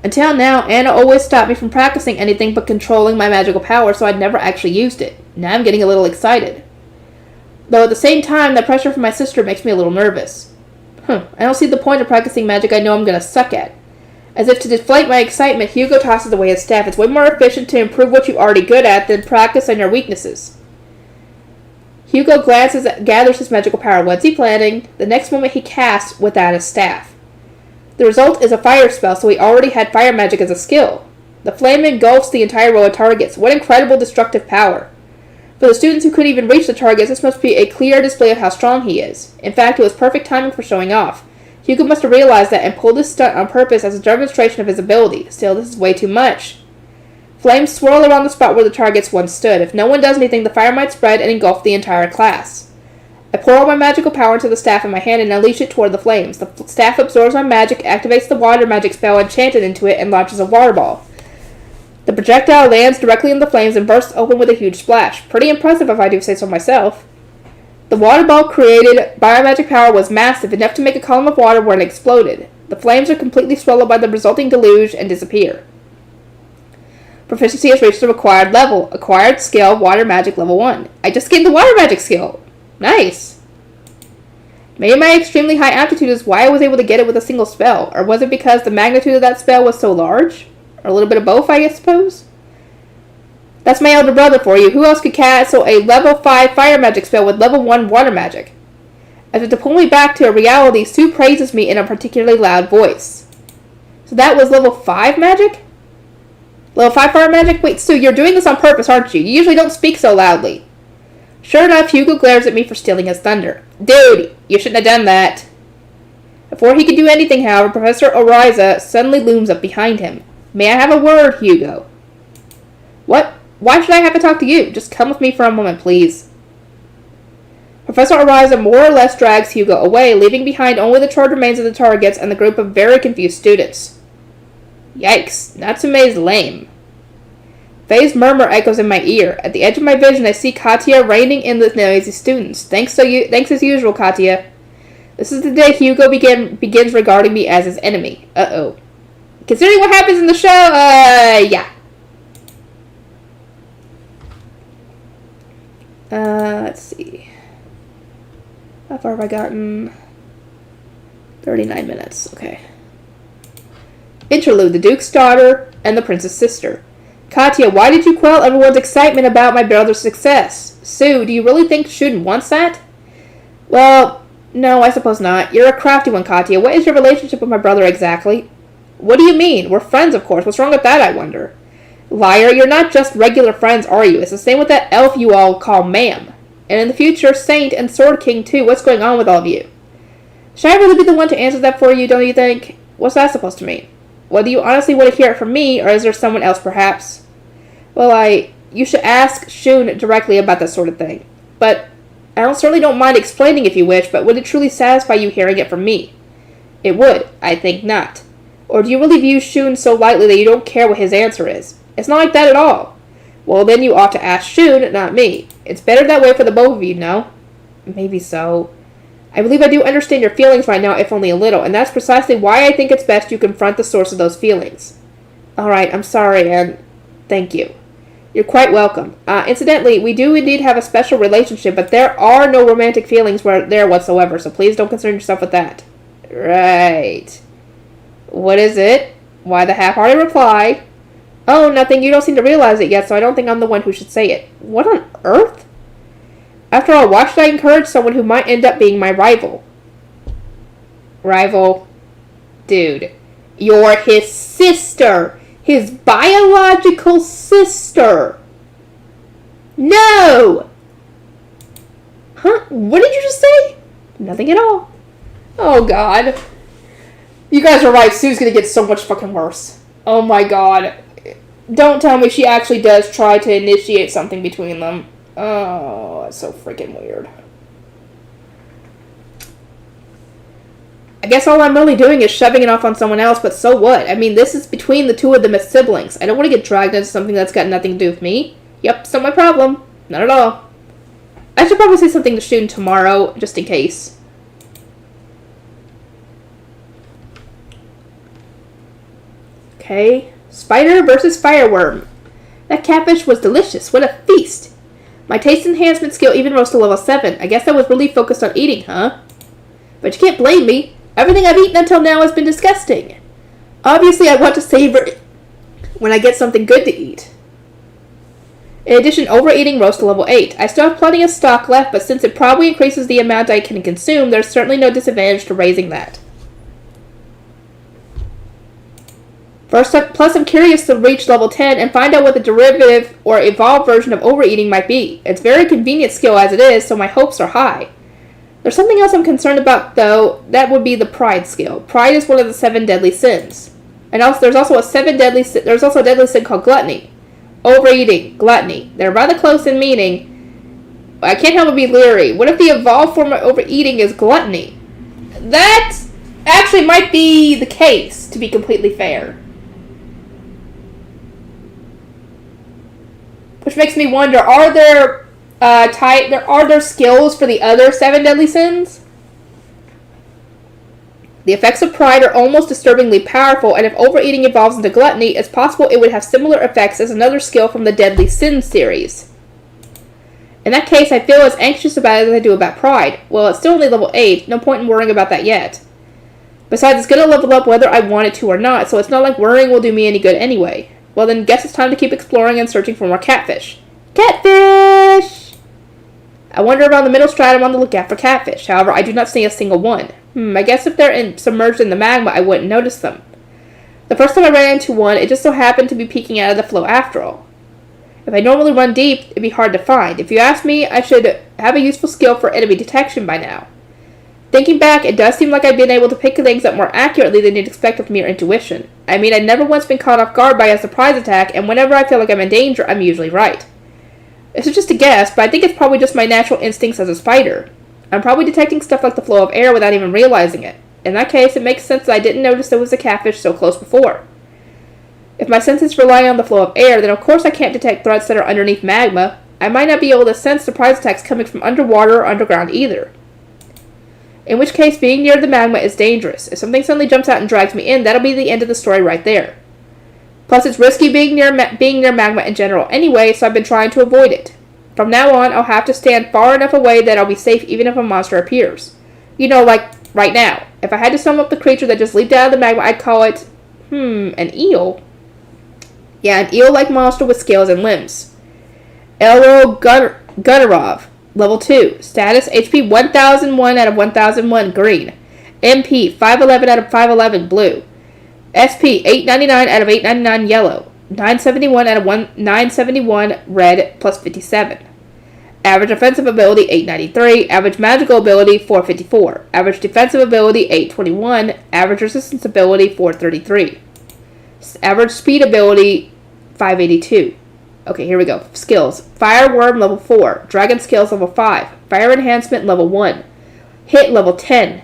Until now, Anna always stopped me from practicing anything but controlling my magical power, so I'd never actually used it. Now I'm getting a little excited. Though at the same time, the pressure from my sister makes me a little nervous. I don't see the point of practicing magic I know I'm going to suck at. As if to deflate my excitement, Hugo tosses away his staff. It's way more efficient to improve what you're already good at than practice on your weaknesses. Hugo gathers his magical power. What's he planning? The next moment he casts without his staff. The result is a fire spell, so he already had fire magic as a skill. The flame engulfs the entire row of targets. What incredible destructive power. For the students who couldn't even reach the targets, this must be a clear display of how strong he is. In fact, it was perfect timing for showing off. Hugo must have realized that and pulled this stunt on purpose as a demonstration of his ability. Still, this is way too much. Flames swirl around the spot where the targets once stood. If no one does anything, the fire might spread and engulf the entire class. I pour all my magical power into the staff in my hand and unleash it toward the flames. The staff absorbs my magic, activates the water magic spell enchanted into it, and launches a water ball. The projectile lands directly in the flames and bursts open with a huge splash. Pretty impressive if I do say so myself. The water ball created by our magic power was massive, enough to make a column of water when it exploded. The flames are completely swallowed by the resulting deluge and disappear. Proficiency has reached the required level. Acquired skill, water magic level 1. I just gained the water magic skill. Nice. Maybe my extremely high aptitude is why I was able to get it with a single spell, or was it because the magnitude of that spell was so large? Or a little bit of both, I suppose? That's my elder brother for you. Who else could cast a level 5 fire magic spell with level 1 water magic? As if to pull me back to a reality, Sue praises me in a particularly loud voice. So that was level 5 magic? Level 5 fire magic? Wait, Sue, you're doing this on purpose, aren't you? You usually don't speak so loudly. Sure enough, Hugo glares at me for stealing his thunder. Dude, you shouldn't have done that. Before he could do anything, however, Professor Oriza suddenly looms up behind him. May I have a word, Hugo? What? Why should I have to talk to you? Just come with me for a moment, please. Professor Oriza more or less drags Hugo away, leaving behind only the charred remains of the targets and the group of very confused students. Yikes, Natsume's lame. Faye's murmur echoes in my ear. At the edge of my vision, I see Katya reining in the noisy students. Thanks as usual, Katya. This is the day Hugo begins regarding me as his enemy. Uh-oh. Considering what happens in the show, yeah. Let's see. How far have I gotten? 39 minutes, okay. Interlude, the Duke's daughter and the Prince's sister. Katya, why did you quell everyone's excitement about my brother's success? Sue, do you really think Shuden wants that? Well, no, I suppose not. You're a crafty one, Katya. What is your relationship with my brother exactly? What do you mean? We're friends, of course. What's wrong with that, I wonder? Liar, you're not just regular friends, are you? It's the same with that elf you all call ma'am. And in the future, Saint and Sword King, too. What's going on with all of you? Should I really be the one to answer that for you, don't you think? What's that supposed to mean? Whether you honestly want to hear it from me, or is there someone else, perhaps? Well, you should ask Shun directly about that sort of thing. But I certainly don't mind explaining if you wish, but would it truly satisfy you hearing it from me? It would. I think not. Or do you really view Shun so lightly that you don't care what his answer is? It's not like that at all. Well, then you ought to ask Shun, not me. It's better that way for the both of you, no? Maybe so. I believe I do understand your feelings right now, if only a little, and that's precisely why I think it's best you confront the source of those feelings. Alright, I'm sorry, and thank you. You're quite welcome. Incidentally, we do indeed have a special relationship, but there are no romantic feelings there whatsoever, so please don't concern yourself with that. Right. What is it? Why the half-hearted reply? Oh, nothing. You don't seem to realize it yet, so I don't think I'm the one who should say it. What on earth? After all, why should I encourage someone who might end up being my rival? Rival? Dude. You're his sister. His biological sister. No! Huh? What did you just say? Nothing at all. Oh, God. You guys are right. Sue's gonna get so much fucking worse. Oh, my God. Don't tell me she actually does try to initiate something between them. Oh, that's so freaking weird. I guess all I'm really doing is shoving it off on someone else, but so what? I mean, this is between the two of them as siblings. I don't want to get dragged into something that's got nothing to do with me. Yep, it's not my problem. Not at all. I should probably say something to Shun tomorrow, just in case. Okay. Spider versus fireworm. That catfish was delicious. What a feast. My taste enhancement skill even rose to level 7. I guess I was really focused on eating, huh? But you can't blame me. Everything I've eaten until now has been disgusting. Obviously, I want to savor it when I get something good to eat. In addition, overeating rose to level 8. I still have plenty of stock left, but since it probably increases the amount I can consume, there's certainly no disadvantage to raising that. Plus, I'm curious to reach level 10 and find out what the derivative or evolved version of overeating might be. It's a very convenient skill as it is, so my hopes are high. There's something else I'm concerned about, though. That would be the pride skill. Pride is one of the 7 deadly sins. And also, there's also a deadly sin called gluttony. Overeating, gluttony. They're rather close in meaning. I can't help but be leery. What if the evolved form of overeating is gluttony? That actually might be the case, to be completely fair. Which makes me wonder, are there skills for the other 7 deadly sins? The effects of pride are almost disturbingly powerful, and if overeating evolves into gluttony, it's possible it would have similar effects as another skill from the Deadly Sins series. In that case, I feel as anxious about it as I do about pride. Well, it's still only level 8, no point in worrying about that yet. Besides, it's going to level up whether I want it to or not, so it's not like worrying will do me any good anyway. Well then, guess it's time to keep exploring and searching for more catfish. Catfish! I wander around the middle stratum on the lookout for catfish. However, I do not see a single one. I guess if they're submerged in the magma, I wouldn't notice them. The first time I ran into one, it just so happened to be peeking out of the flow after all. If I normally run deep, it'd be hard to find. If you ask me, I should have a useful skill for enemy detection by now. Thinking back, it does seem like I've been able to pick things up more accurately than you'd expect with mere intuition. I mean, I've never once been caught off guard by a surprise attack, and whenever I feel like I'm in danger, I'm usually right. This is just a guess, but I think it's probably just my natural instincts as a spider. I'm probably detecting stuff like the flow of air without even realizing it. In that case, it makes sense that I didn't notice there was a catfish so close before. If my senses rely on the flow of air, then of course I can't detect threats that are underneath magma. I might not be able to sense surprise attacks coming from underwater or underground either. In which case, being near the magma is dangerous. If something suddenly jumps out and drags me in, that'll be the end of the story right there. Plus, it's risky being near magma in general anyway, so I've been trying to avoid it. From now on, I'll have to stand far enough away that I'll be safe even if a monster appears. You know, like right now. If I had to sum up the creature that just leaped out of the magma, I'd call it, an eel. Yeah, an eel-like monster with scales and limbs. Elro Gunnerov. Level 2. Status HP 1001 out of 1001 green. MP 511 out of 511 blue. SP 899 out of 899 yellow. 971 out of 971 red plus 57. Average offensive ability 893. Average magical ability 454. Average defensive ability 821. Average resistance ability 433. Average speed ability 582. Okay, here we go. Skills. Fireworm level 4. Dragon skills level 5. Fire enhancement level 1. Hit level 10.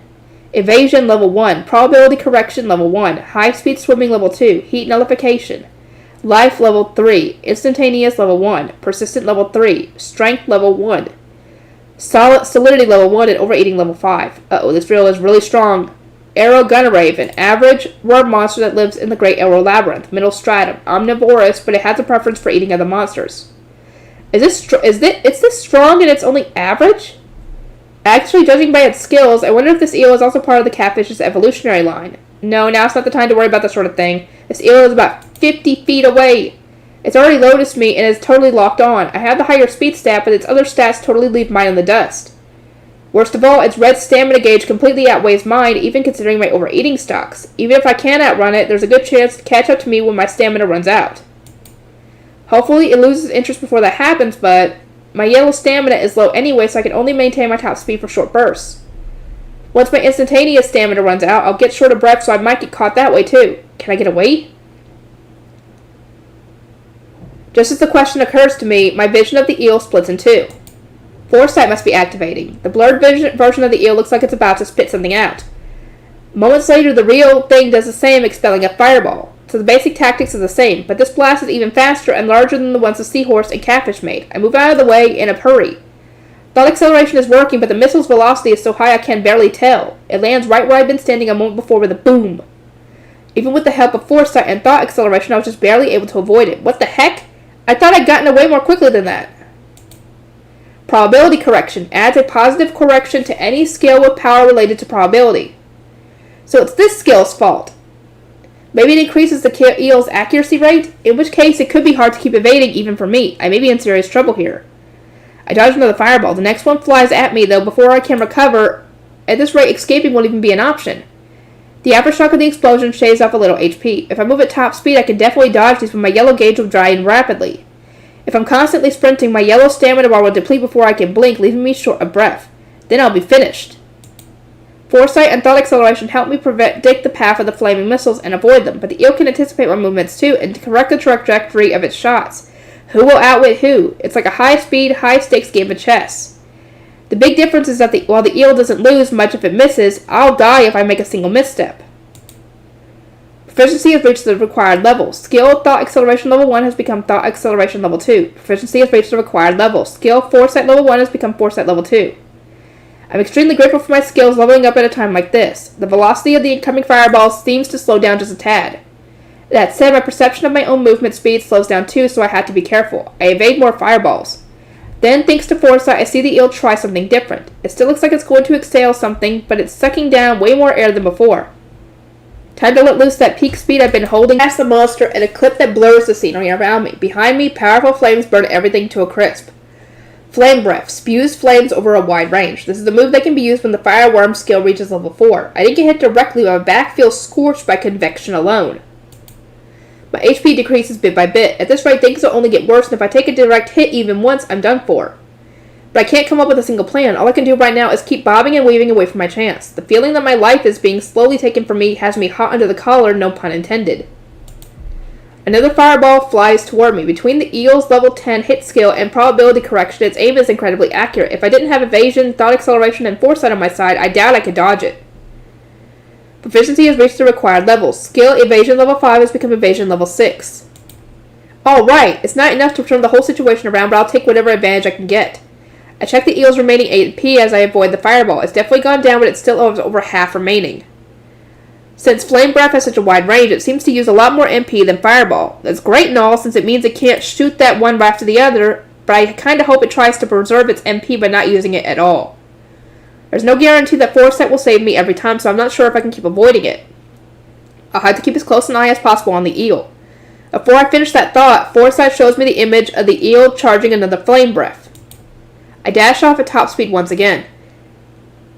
Evasion level 1. Probability correction level 1. High speed swimming level 2. Heat nullification. Life level 3. Instantaneous level 1. Persistent level 3. Strength level 1. Solidity level 1 and overeating level 5. Uh-oh, this drill is really strong. Arrow Gunnerave, an average worm monster that lives in the Great Arrow Labyrinth, middle stratum. Omnivorous, but it has a preference for eating other monsters. Is this strong and it's only average? Actually, judging by its skills, I wonder if this eel is also part of the catfish's evolutionary line. No, now's not the time to worry about that sort of thing. This eel is about 50 feet away. It's already noticed me and is totally locked on. I have the higher speed stat, but its other stats totally leave mine in the dust. Worst of all, its red stamina gauge completely outweighs mine, even considering my overeating stocks. Even if I can outrun it, there's a good chance to catch up to me when my stamina runs out. Hopefully it loses interest before that happens, but my yellow stamina is low anyway, so I can only maintain my top speed for short bursts. Once my instantaneous stamina runs out, I'll get short of breath, so I might get caught that way too. Can I get away? Just as the question occurs to me, my vision of the eel splits in two. Foresight must be activating. The blurred version of the eel looks like it's about to spit something out. Moments later, the real thing does the same, expelling a fireball. So the basic tactics are the same, but this blast is even faster and larger than the ones the seahorse and catfish made. I move out of the way in a hurry. Thought acceleration is working, but the missile's velocity is so high I can barely tell. It lands right where I'd been standing a moment before with a boom. Even with the help of foresight and thought acceleration, I was just barely able to avoid it. What the heck? I thought I'd gotten away more quickly than that. Probability correction adds a positive correction to any skill with power related to probability. So it's this skill's fault. Maybe it increases the eel's accuracy rate, in which case it could be hard to keep evading even for me. I may be in serious trouble here. I dodge another fireball. The next one flies at me, though, before I can recover. At this rate, escaping won't even be an option. The aftershock of the explosion shaves off a little HP. If I move at top speed, I can definitely dodge these, but my yellow gauge will drain rapidly. If I'm constantly sprinting, my yellow stamina bar will deplete before I can blink, leaving me short of breath. Then I'll be finished. Foresight and thought acceleration help me predict the path of the flaming missiles and avoid them, but the eel can anticipate my movements too and correct the trajectory of its shots. Who will outwit who? It's like a high-speed, high-stakes game of chess. The big difference is that while the eel doesn't lose much if it misses, I'll die if I make a single misstep. Proficiency has reached the required level. Skill Thought Acceleration Level 1 has become Thought Acceleration Level 2. Proficiency has reached the required level. Skill Foresight Level 1 has become Foresight Level 2. I'm extremely grateful for my skills leveling up at a time like this. The velocity of the incoming fireballs seems to slow down just a tad. That said, my perception of my own movement speed slows down too, so I had to be careful. I evade more fireballs. Then, thanks to foresight, I see the eel try something different. It still looks like it's going to exhale something, but it's sucking down way more air than before. Time to let loose that peak speed I've been holding past the monster in a clip that blurs the scenery around me. Behind me, powerful flames burn everything to a crisp. Flame Breath spews flames over a wide range. This is the move that can be used when the fireworm skill reaches level 4. I didn't get hit directly, but my back feels scorched by convection alone. My HP decreases bit by bit. At this rate, things will only get worse, and if I take a direct hit even once, I'm done for. But I can't come up with a single plan. All I can do right now is keep bobbing and weaving away from my chance. The feeling that my life is being slowly taken from me has me hot under the collar, no pun intended. Another fireball flies toward me. Between the eel's level 10 hit skill and probability correction, its aim is incredibly accurate. If I didn't have evasion, thought acceleration, and foresight on my side, I doubt I could dodge it. Proficiency has reached the required levels. Skill Evasion level 5 has become Evasion level 6. Alright, it's not enough to turn the whole situation around, but I'll take whatever advantage I can get. I check the eel's remaining AP as I avoid the fireball. It's definitely gone down, but it still has over half remaining. Since Flame Breath has such a wide range, it seems to use a lot more MP than Fireball. That's great and all, since it means it can't shoot that one right after the other, but I kinda hope it tries to preserve its MP by not using it at all. There's no guarantee that Foresight will save me every time, so I'm not sure if I can keep avoiding it. I'll have to keep as close an eye as possible on the eel. Before I finish that thought, Foresight shows me the image of the eel charging another Flame Breath. I dash off at top speed once again.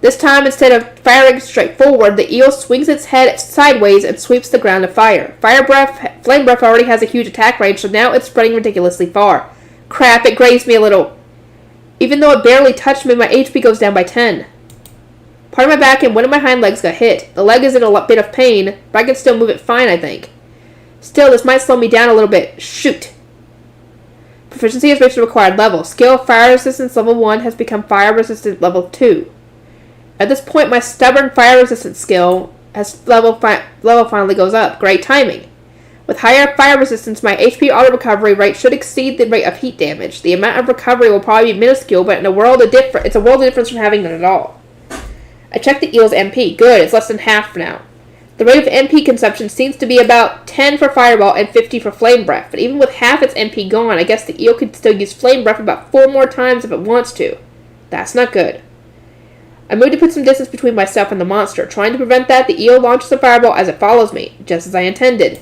This time, instead of firing straight forward, the eel swings its head sideways and sweeps the ground of fire. Flame Breath already has a huge attack range, so now it's spreading ridiculously far. Crap, it grazed me a little. Even though it barely touched me, my HP goes down by 10. Part of my back and one of my hind legs got hit. The leg is in a bit of pain, but I can still move it fine, I think. Still, this might slow me down a little bit. Shoot! Proficiency has reached the required level. Skill Fire Resistance level 1 has become Fire Resistance level 2. At this point, my stubborn fire resistance skill has level finally goes up. Great timing. With higher fire resistance, my HP auto-recovery rate should exceed the rate of heat damage. The amount of recovery will probably be minuscule, but it's a world of difference from having none at all. I checked the eel's MP. Good, it's less than half now. The rate of MP consumption seems to be about 10 for Fireball and 50 for Flame Breath, but even with half its MP gone, I guess the eel could still use Flame Breath about 4 more times if it wants to. That's not good. I moved to put some distance between myself and the monster. Trying to prevent that, the eel launches a fireball as it follows me, just as I intended.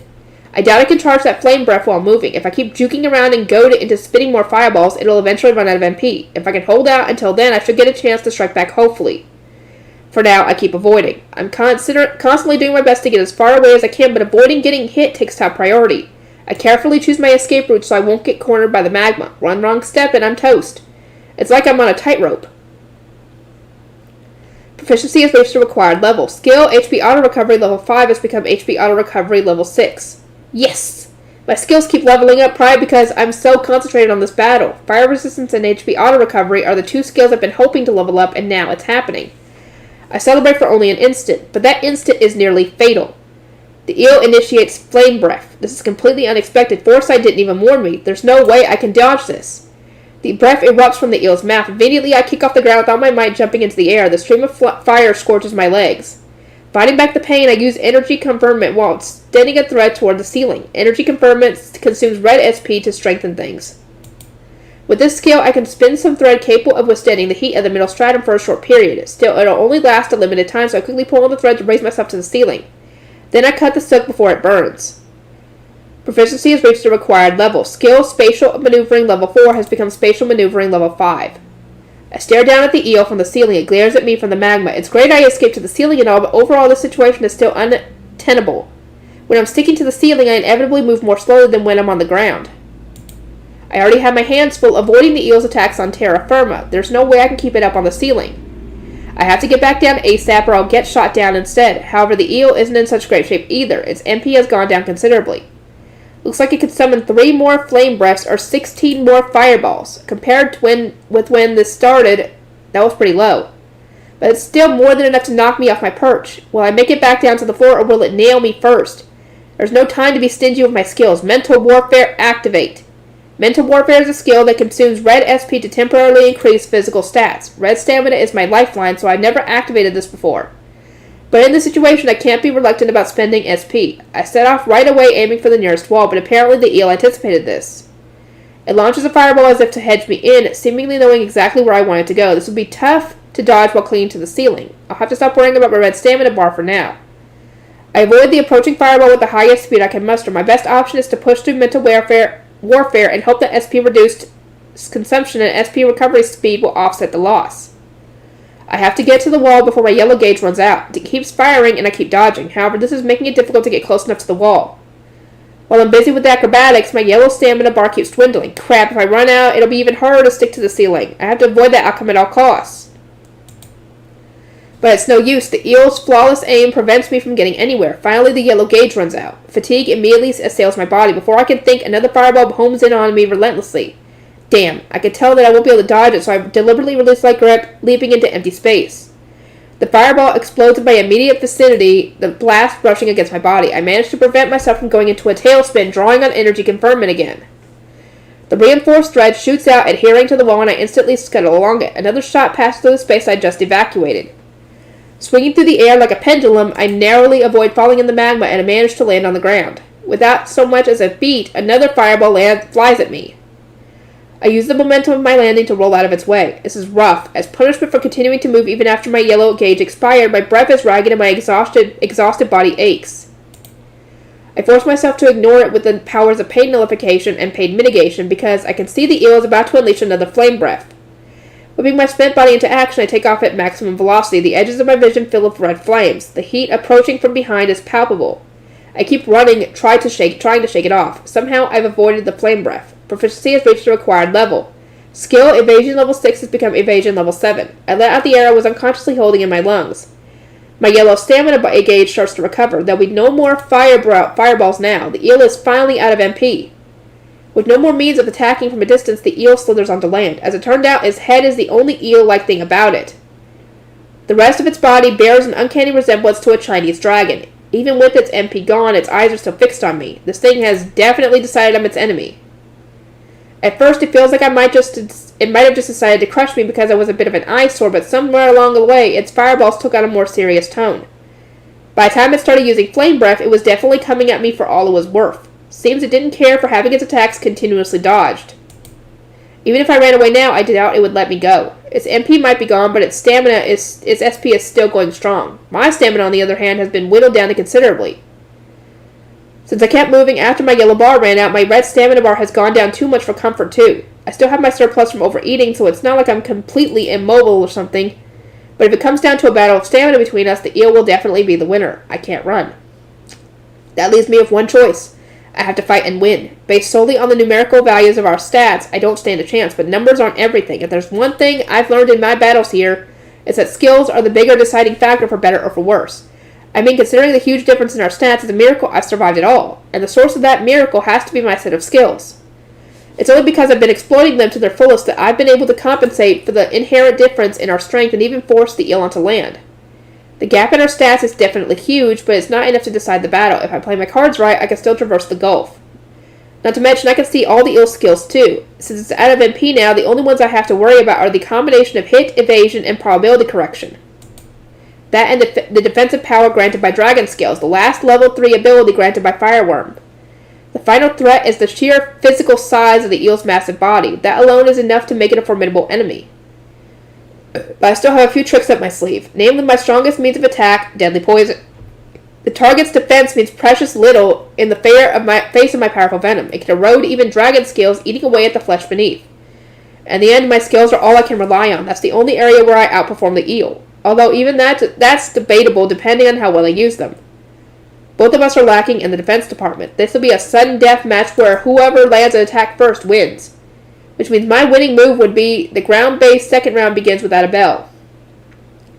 I doubt I can charge that flame breath while moving. If I keep juking around and goad it into spitting more fireballs, it'll eventually run out of MP. If I can hold out until then, I should get a chance to strike back, hopefully. For now, I keep avoiding. I'm constantly doing my best to get as far away as I can, but avoiding getting hit takes top priority. I carefully choose my escape route so I won't get cornered by the magma. One wrong step and I'm toast. It's like I'm on a tightrope. Proficiency has reached the required level. Skill, HP Auto Recovery level 5 has become HP Auto Recovery level 6. Yes! My skills keep leveling up probably because I'm so concentrated on this battle. Fire Resistance and HP Auto Recovery are the 2 skills I've been hoping to level up, and now it's happening. I celebrate for only an instant, but that instant is nearly fatal. The eel initiates Flame Breath. This is completely unexpected. Foresight didn't even warn me. There's no way I can dodge this. The breath erupts from the eel's mouth. Immediately I kick off the ground with all my might, jumping into the air. The stream of fire scorches my legs. Fighting back the pain, I use Energy Conferment while extending a thread toward the ceiling. Energy Conferment consumes red SP to strengthen things. With this skill, I can spin some thread capable of withstanding the heat of the middle stratum for a short period. Still, it'll only last a limited time, so I quickly pull on the thread to raise myself to the ceiling. Then I cut the silk before it burns. Proficiency has reached the required level. Skill, Spatial Maneuvering level 4 has become Spatial Maneuvering level 5. I stare down at the eel from the ceiling. It glares at me from the magma. It's great I escaped to the ceiling and all, but overall this situation is still untenable. When I'm sticking to the ceiling, I inevitably move more slowly than when I'm on the ground. I already have my hands full avoiding the eel's attacks on terra firma. There's no way I can keep it up on the ceiling. I have to get back down ASAP or I'll get shot down instead. However, the eel isn't in such great shape either. Its MP has gone down considerably. Looks like it could summon 3 more flame breaths or 16 more fireballs. Compared to when this started, that was pretty low. But it's still more than enough to knock me off my perch. Will I make it back down to the floor or will it nail me first? There's no time to be stingy with my skills. Mental Warfare, activate. Mental Warfare is a skill that consumes red SP to temporarily increase physical stats. Red stamina is my lifeline, so I've never activated this before. But in this situation, I can't be reluctant about spending SP. I set off right away aiming for the nearest wall, but apparently the eel anticipated this. It launches a fireball as if to hedge me in, seemingly knowing exactly where I wanted to go. This would be tough to dodge while clinging to the ceiling. I'll have to stop worrying about my red stamina bar for now. I avoid the approaching fireball with the highest speed I can muster. My best option is to push through mental warfare and hope that SP reduced consumption and SP recovery speed will offset the loss. I have to get to the wall before my yellow gauge runs out. It keeps firing and I keep dodging. However, this is making it difficult to get close enough to the wall. While I'm busy with acrobatics, my yellow stamina bar keeps dwindling. Crap, if I run out, it'll be even harder to stick to the ceiling. I have to avoid that outcome at all costs. But it's no use. The eel's flawless aim prevents me from getting anywhere. Finally, the yellow gauge runs out. Fatigue immediately assails my body. Before I can think, another fireball homes in on me relentlessly. Damn, I can tell that I won't be able to dodge it, so I deliberately release my grip, leaping into empty space. The fireball explodes in my immediate vicinity, the blast brushing against my body. I manage to prevent myself from going into a tailspin, drawing on energy conferment again. The reinforced thread shoots out, adhering to the wall, and I instantly scuttle along it. Another shot passes through the space I just evacuated. Swinging through the air like a pendulum, I narrowly avoid falling in the magma and I manage to land on the ground. Without so much as a beat, another fireball flies at me. I use the momentum of my landing to roll out of its way. This is rough. As punishment for continuing to move even after my yellow gauge expired, my breath is ragged and my exhausted body aches. I force myself to ignore it with the powers of pain nullification and pain mitigation because I can see the eel is about to unleash another flame breath. Whipping my spent body into action, I take off at maximum velocity. The edges of my vision fill with red flames. The heat approaching from behind is palpable. I keep running, trying to shake it off. Somehow, I've avoided the flame breath. Proficiency has reached the required level. Skill, Evasion level 6 has become Evasion level 7. I let out the air I was unconsciously holding in my lungs. My yellow stamina gauge starts to recover. There'll be no more fireballs now. The eel is finally out of MP. With no more means of attacking from a distance, the eel slithers onto land. As it turned out, its head is the only eel-like thing about it. The rest of its body bears an uncanny resemblance to a Chinese dragon. Even with its MP gone, its eyes are still fixed on me. This thing has definitely decided I'm its enemy. At first, it feels like it might have just decided to crush me because I was a bit of an eyesore, but somewhere along the way, its fireballs took on a more serious tone. By the time it started using flame breath, it was definitely coming at me for all it was worth. Seems it didn't care for having its attacks continuously dodged. Even if I ran away now, I doubt it would let me go. Its MP might be gone, but its SP is still going strong. My stamina, on the other hand, has been whittled down considerably. Since I kept moving after my yellow bar ran out, my red stamina bar has gone down too much for comfort too. I still have my surplus from overeating, so it's not like I'm completely immobile or something. But if it comes down to a battle of stamina between us, the eel will definitely be the winner. I can't run. That leaves me with one choice. I have to fight and win. Based solely on the numerical values of our stats, I don't stand a chance, but numbers aren't everything. If there's one thing I've learned in my battles here, it's that skills are the bigger deciding factor for better or for worse. I mean, considering the huge difference in our stats, it's a miracle I've survived at all, and the source of that miracle has to be my set of skills. It's only because I've been exploiting them to their fullest that I've been able to compensate for the inherent difference in our strength and even force the eel onto land. The gap in our stats is definitely huge, but it's not enough to decide the battle. If I play my cards right, I can still traverse the gulf. Not to mention, I can see all the eel's skills too. Since it's out of MP now, the only ones I have to worry about are the combination of hit, evasion, and probability correction. That and the defensive power granted by dragon skills, the last level 3 ability granted by Fireworm. The final threat is the sheer physical size of the eel's massive body. That alone is enough to make it a formidable enemy. But I still have a few tricks up my sleeve, namely my strongest means of attack, deadly poison. The target's defense means precious little in the face of my powerful venom. It can erode even dragon skills, eating away at the flesh beneath. In the end, my skills are all I can rely on. That's the only area where I outperform the eel. Although even that's debatable depending on how well I use them. Both of us are lacking in the defense department. This will be a sudden death match where whoever lands an attack first wins. Which means my winning move would be the ground-based second round begins without a bell.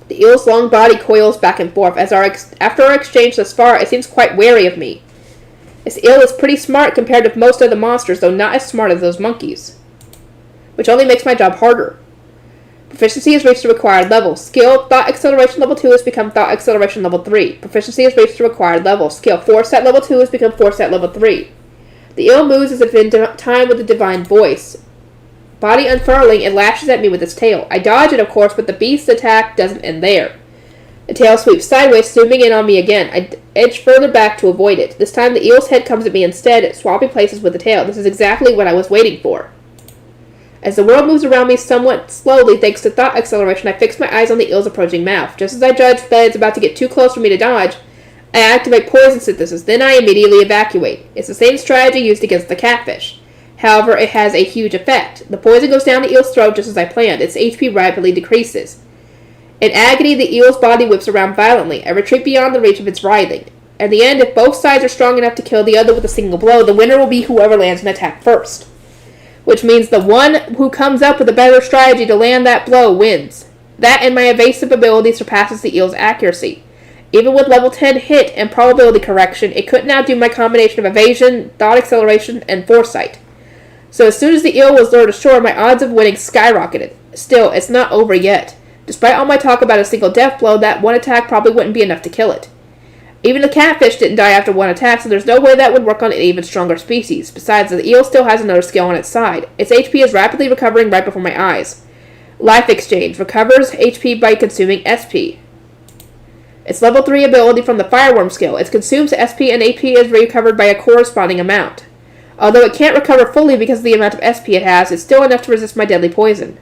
The eel's long body coils back and forth. After our exchange thus far, it seems quite wary of me. This eel is pretty smart compared to most other monsters, though not as smart as those monkeys. Which only makes my job harder. Proficiency has reached the required level. Skill, Thought Acceleration Level 2 has become Thought Acceleration Level 3. Proficiency has reached the required level. Skill, Foresight Level 2 has become Foresight Level 3. The eel moves as if in time with a divine voice. Body unfurling, it lashes at me with its tail. I dodge it, of course, but the beast's attack doesn't end there. The tail sweeps sideways, zooming in on me again. I edge further back to avoid it. This time the eel's head comes at me instead, swapping places with the tail. This is exactly what I was waiting for. As the world moves around me somewhat slowly, thanks to thought acceleration, I fix my eyes on the eel's approaching mouth. Just as I judge that it's about to get too close for me to dodge, I activate poison synthesis, then I immediately evacuate. It's the same strategy used against the catfish. However, it has a huge effect. The poison goes down the eel's throat just as I planned. Its HP rapidly decreases. In agony, the eel's body whips around violently. I retreat beyond the reach of its writhing. At the end, if both sides are strong enough to kill the other with a single blow, the winner will be whoever lands an attack first. Which means the one who comes up with a better strategy to land that blow wins. That and my evasive ability surpasses the eel's accuracy. Even with level 10 hit and probability correction, it couldn't outdo my combination of evasion, thought acceleration, and foresight. So as soon as the eel was lured ashore, my odds of winning skyrocketed. Still, it's not over yet. Despite all my talk about a single death blow, that one attack probably wouldn't be enough to kill it. Even the catfish didn't die after one attack, so there's no way that would work on an even stronger species. Besides, the eel still has another skill on its side. Its HP is rapidly recovering right before my eyes. Life Exchange. Recovers HP by consuming SP. Its level 3 ability from the Fireworm skill. It consumes SP and AP is recovered by a corresponding amount. Although it can't recover fully because of the amount of SP it has, it's still enough to resist my deadly poison.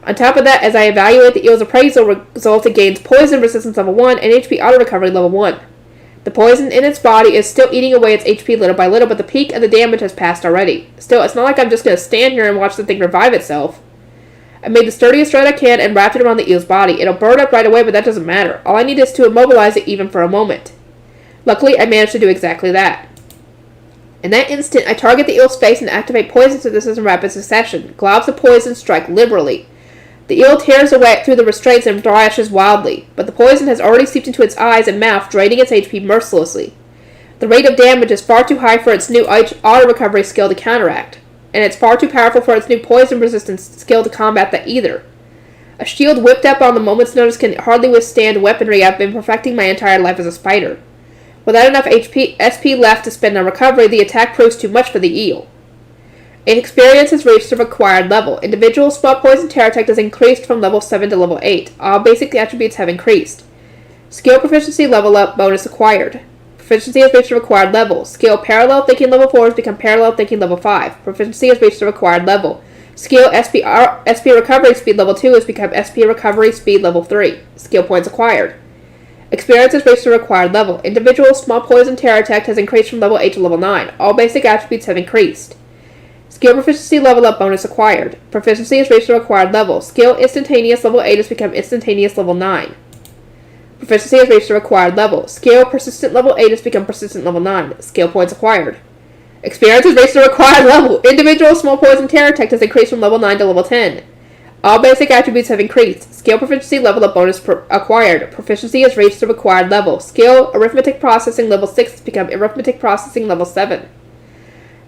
On top of that, as I evaluate the eel's appraisal result, it gains poison resistance level 1 and HP auto recovery level 1. The poison in its body is still eating away its HP little by little, but the peak of the damage has passed already. Still, it's not like I'm just going to stand here and watch the thing revive itself. I made the sturdiest thread I can and wrapped it around the eel's body. It'll burn up right away, but that doesn't matter. All I need is to immobilize it even for a moment. Luckily, I managed to do exactly that. In that instant, I target the eel's face and activate poison synthesis in rapid succession. Globs of poison strike liberally. The eel tears away through the restraints and thrashes wildly, but the poison has already seeped into its eyes and mouth, draining its HP mercilessly. The rate of damage is far too high for its new auto-recovery skill to counteract, and it's far too powerful for its new poison resistance skill to combat that either. A shield whipped up on the moment's notice can hardly withstand weaponry I've been perfecting my entire life as a spider. Without enough SP left to spend on recovery, the attack proves too much for the eel. Experience has reached the required level. Individual spell poison terror attack has increased from level 7 to level 8. All basic attributes have increased. Skill proficiency level up bonus acquired. Proficiency has reached the required level. Skill parallel thinking level 4 has become parallel thinking level 5. Proficiency has reached the required level. Skill SP recovery speed level 2 has become SP recovery speed level 3. Skill points acquired. Experience has reached the required level. Individual small poison terror attack has increased from level 8 to level 9. All basic attributes have increased. Skill proficiency level up bonus acquired. Proficiency has reached the required level. Skill instantaneous level 8 has become instantaneous level 9. Proficiency has reached the required level. Skill persistent level 8 has become persistent level 9. Skill points acquired. Experience has reached the required level. Individual small poison terror attack has increased from level 9 to level 10. All basic attributes have increased. Skill proficiency level up bonus acquired. Proficiency has reached the required level. Skill arithmetic processing level 6 has become arithmetic processing level 7.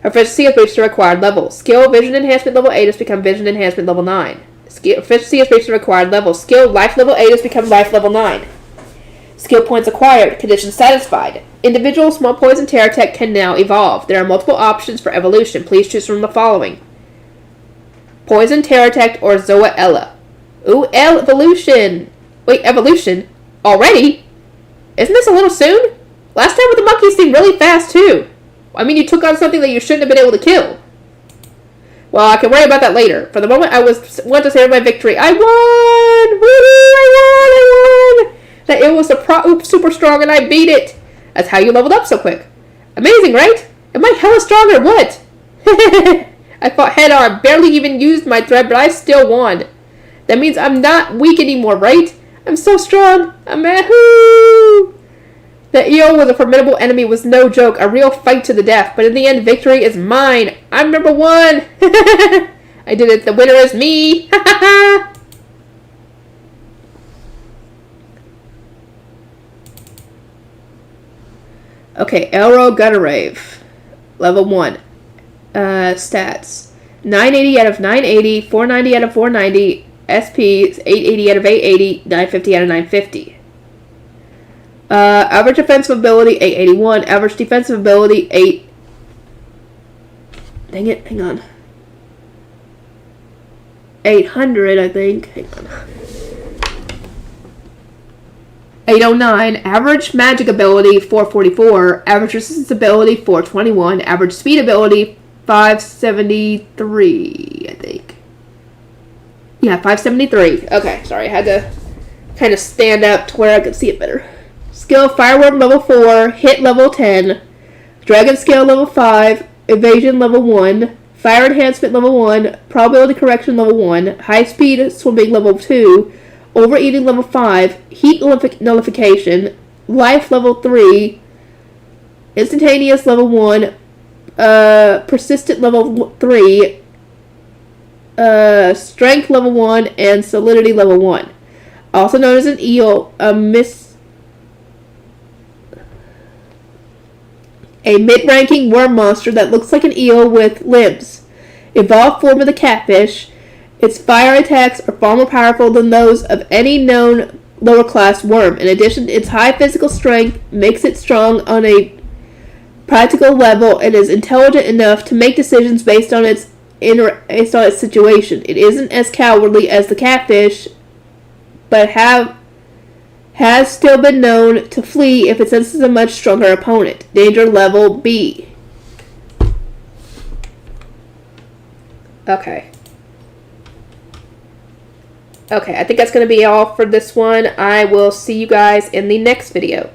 Proficiency has reached the required level. Skill vision enhancement level 8 has become vision enhancement level 9. Skill proficiency has reached the required level. Skill life level 8 has become life level 9. Skill points acquired. Condition satisfied. Individual small poison terror attack can now evolve. There are multiple options for evolution. Please choose from the following: Poison terror attack or Zoella. Ooh, evolution. Wait, evolution? Already? Isn't this a little soon? Last time with the monkeys seemed really fast too. I mean, you took on something that you shouldn't have been able to kill. Well, I can worry about that later. For the moment, I want to savor my victory. I won! Woo! I won! That eel was super strong and I beat it. That's how you leveled up so quick. Amazing, right? Am I hella strong or what? I fought head on, barely even used my thread, but I still won. That means I'm not weak anymore, right? I'm so strong. I'm ahoo! The eel was a formidable enemy. It was no joke, a real fight to the death. But in the end, victory is mine. I'm number 1. I did it. The winner is me. Okay, Elro Gutterave. Level 1. Stats. 980 out of 980, 490 out of 490, SP 880 out of 880, 950 out of 950. Average offensive ability 881, average defensive ability 8. Dang it, hang on. 800, I think. Hang on. 809, average magic ability 444, average resistance ability 421, average speed ability 573, I think. Yeah, 573. Okay, sorry, I had to kind of stand up to where I could see it better. Skill Fireworm level 4, hit level 10, Dragon Scale level 5, Evasion level 1, Fire Enhancement level 1, Probability Correction level 1, High Speed Swimming level 2, Overeating level 5, Heat Nullification, Life level 3, Instantaneous level 1, Persistent level 3, Strength level 1, and Solidity level 1. Also known as an eel, a mid-ranking worm monster that looks like an eel with limbs. Evolved form of the catfish. Its fire attacks are far more powerful than those of any known lower-class worm. In addition, its high physical strength makes it strong on a practical level and is intelligent enough to make decisions based on its situation. It isn't as cowardly as the catfish, but has still been known to flee if it senses a much stronger opponent. Danger level B. Okay, I think that's going to be all for this one. I will see you guys in the next video.